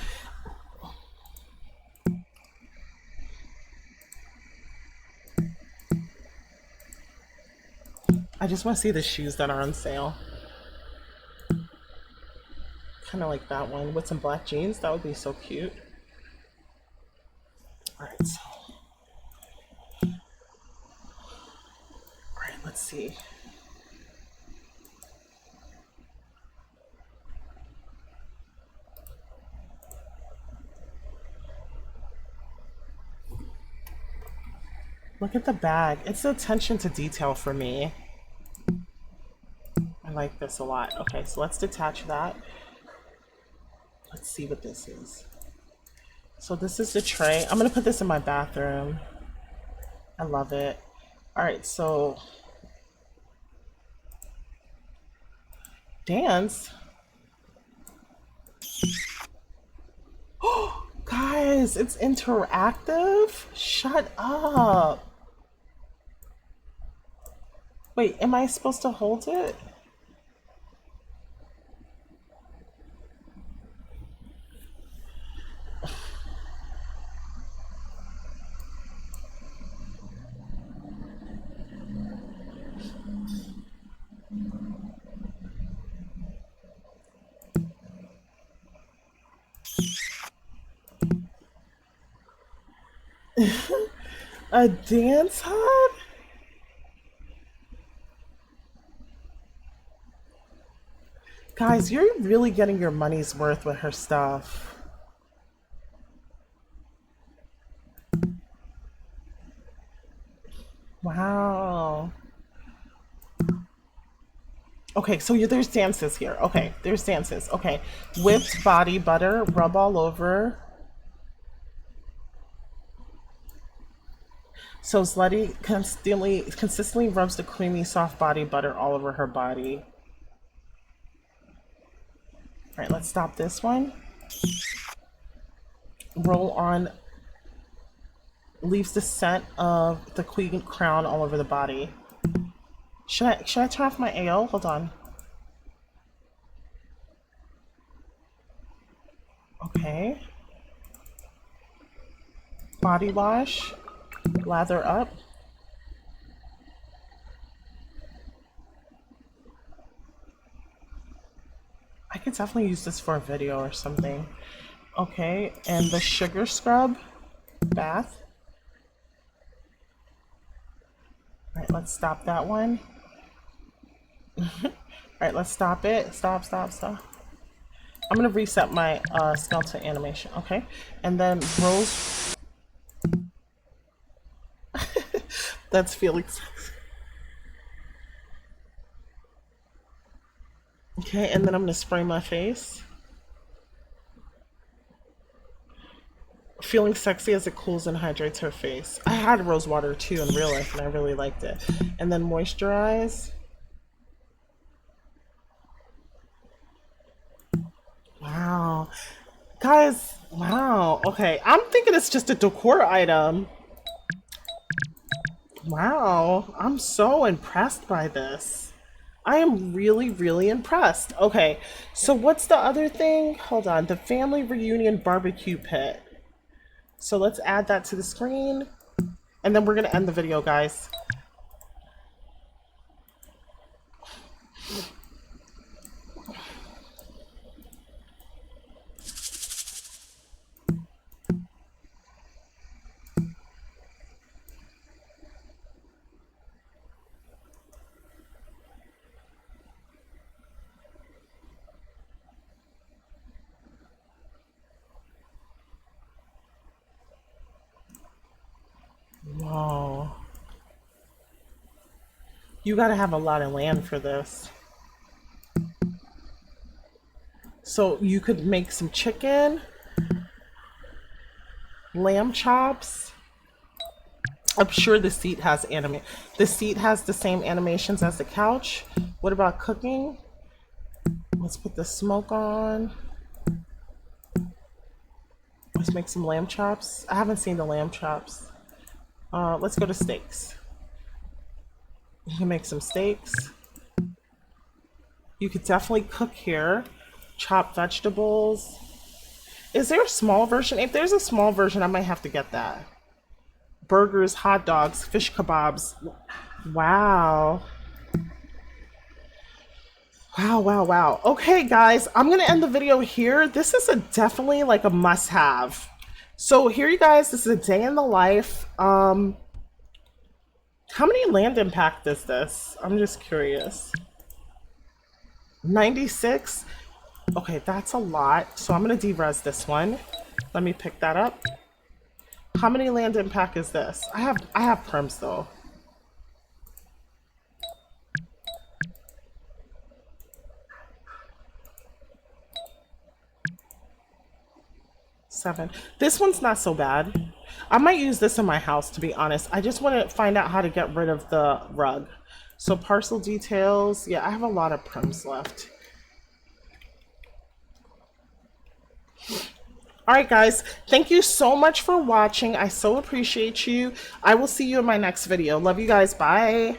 I just want to see the shoes that are on sale. Kind of like that one with some black jeans. That would be so cute. All right, so. All right, let's see. Look at the bag. It's the attention to detail for me. I like this a lot. Okay, so let's detach that. Let's see what this is. So this is the tray. I'm gonna put this in my bathroom. I love it. All right, so dance. Oh, guys, it's interactive. Shut up. Wait, am I supposed to hold it? A dance hub? Guys, you're really getting your money's worth with her stuff. Wow. Okay, so there's dances here. Okay, there's dances. Okay, whipped body butter, rub all over. So Slutty consistently rubs the creamy, soft body butter all over her body. All right, let's stop this one. Roll on, leaves the scent of the queen crown all over the body. Should I turn off my AO? Hold on. Okay. Body wash. Lather up. I could definitely use this for a video or something. Okay, and the sugar scrub bath. All right, let's stop that one. All right, let's stop it. Stop, stop, stop. I'm gonna reset my skeleton animation, okay? And then Rose. That's Felix. Okay, and then I'm gonna spray my face. Feeling sexy as it cools and hydrates her face. I had rose water too in real life and I really liked it. And then moisturize. Wow. Guys, wow. Okay, I'm thinking it's just a decor item. Wow, I'm so impressed by this. I am really, really impressed. Okay, so what's the other thing? Hold on, the family reunion barbecue pit. So let's add that to the screen. And then we're gonna end the video, guys. Whoa. You gotta have a lot of land for this. So you could make some chicken, lamb chops. I'm sure the seat has the seat has the same animations as the couch. What about cooking? Let's put the smoke on. Let's make some lamb chops. I haven't seen the lamb chops. Let's go to steaks. You can make some steaks. You could definitely cook here. Chop vegetables. Is there a small version? If there's a small version, I might have to get that. Burgers, hot dogs, fish kebabs. Wow. Wow, wow, wow. Okay, guys, I'm gonna end the video here. This is definitely like a must-have. So here, you guys, this is a day in the life. How many land impact is this? I'm just curious. 96? Okay, that's a lot. So I'm gonna de-res this one. Let me pick that up. How many land in pack is this? I have prims though. 7. This one's not so bad. I might use this in my house, to be honest. I just want to find out how to get rid of the rug. So parcel details. Yeah, I have a lot of prims left. All right, guys. Thank you so much for watching. I so appreciate you. I will see you in my next video. Love you guys. Bye.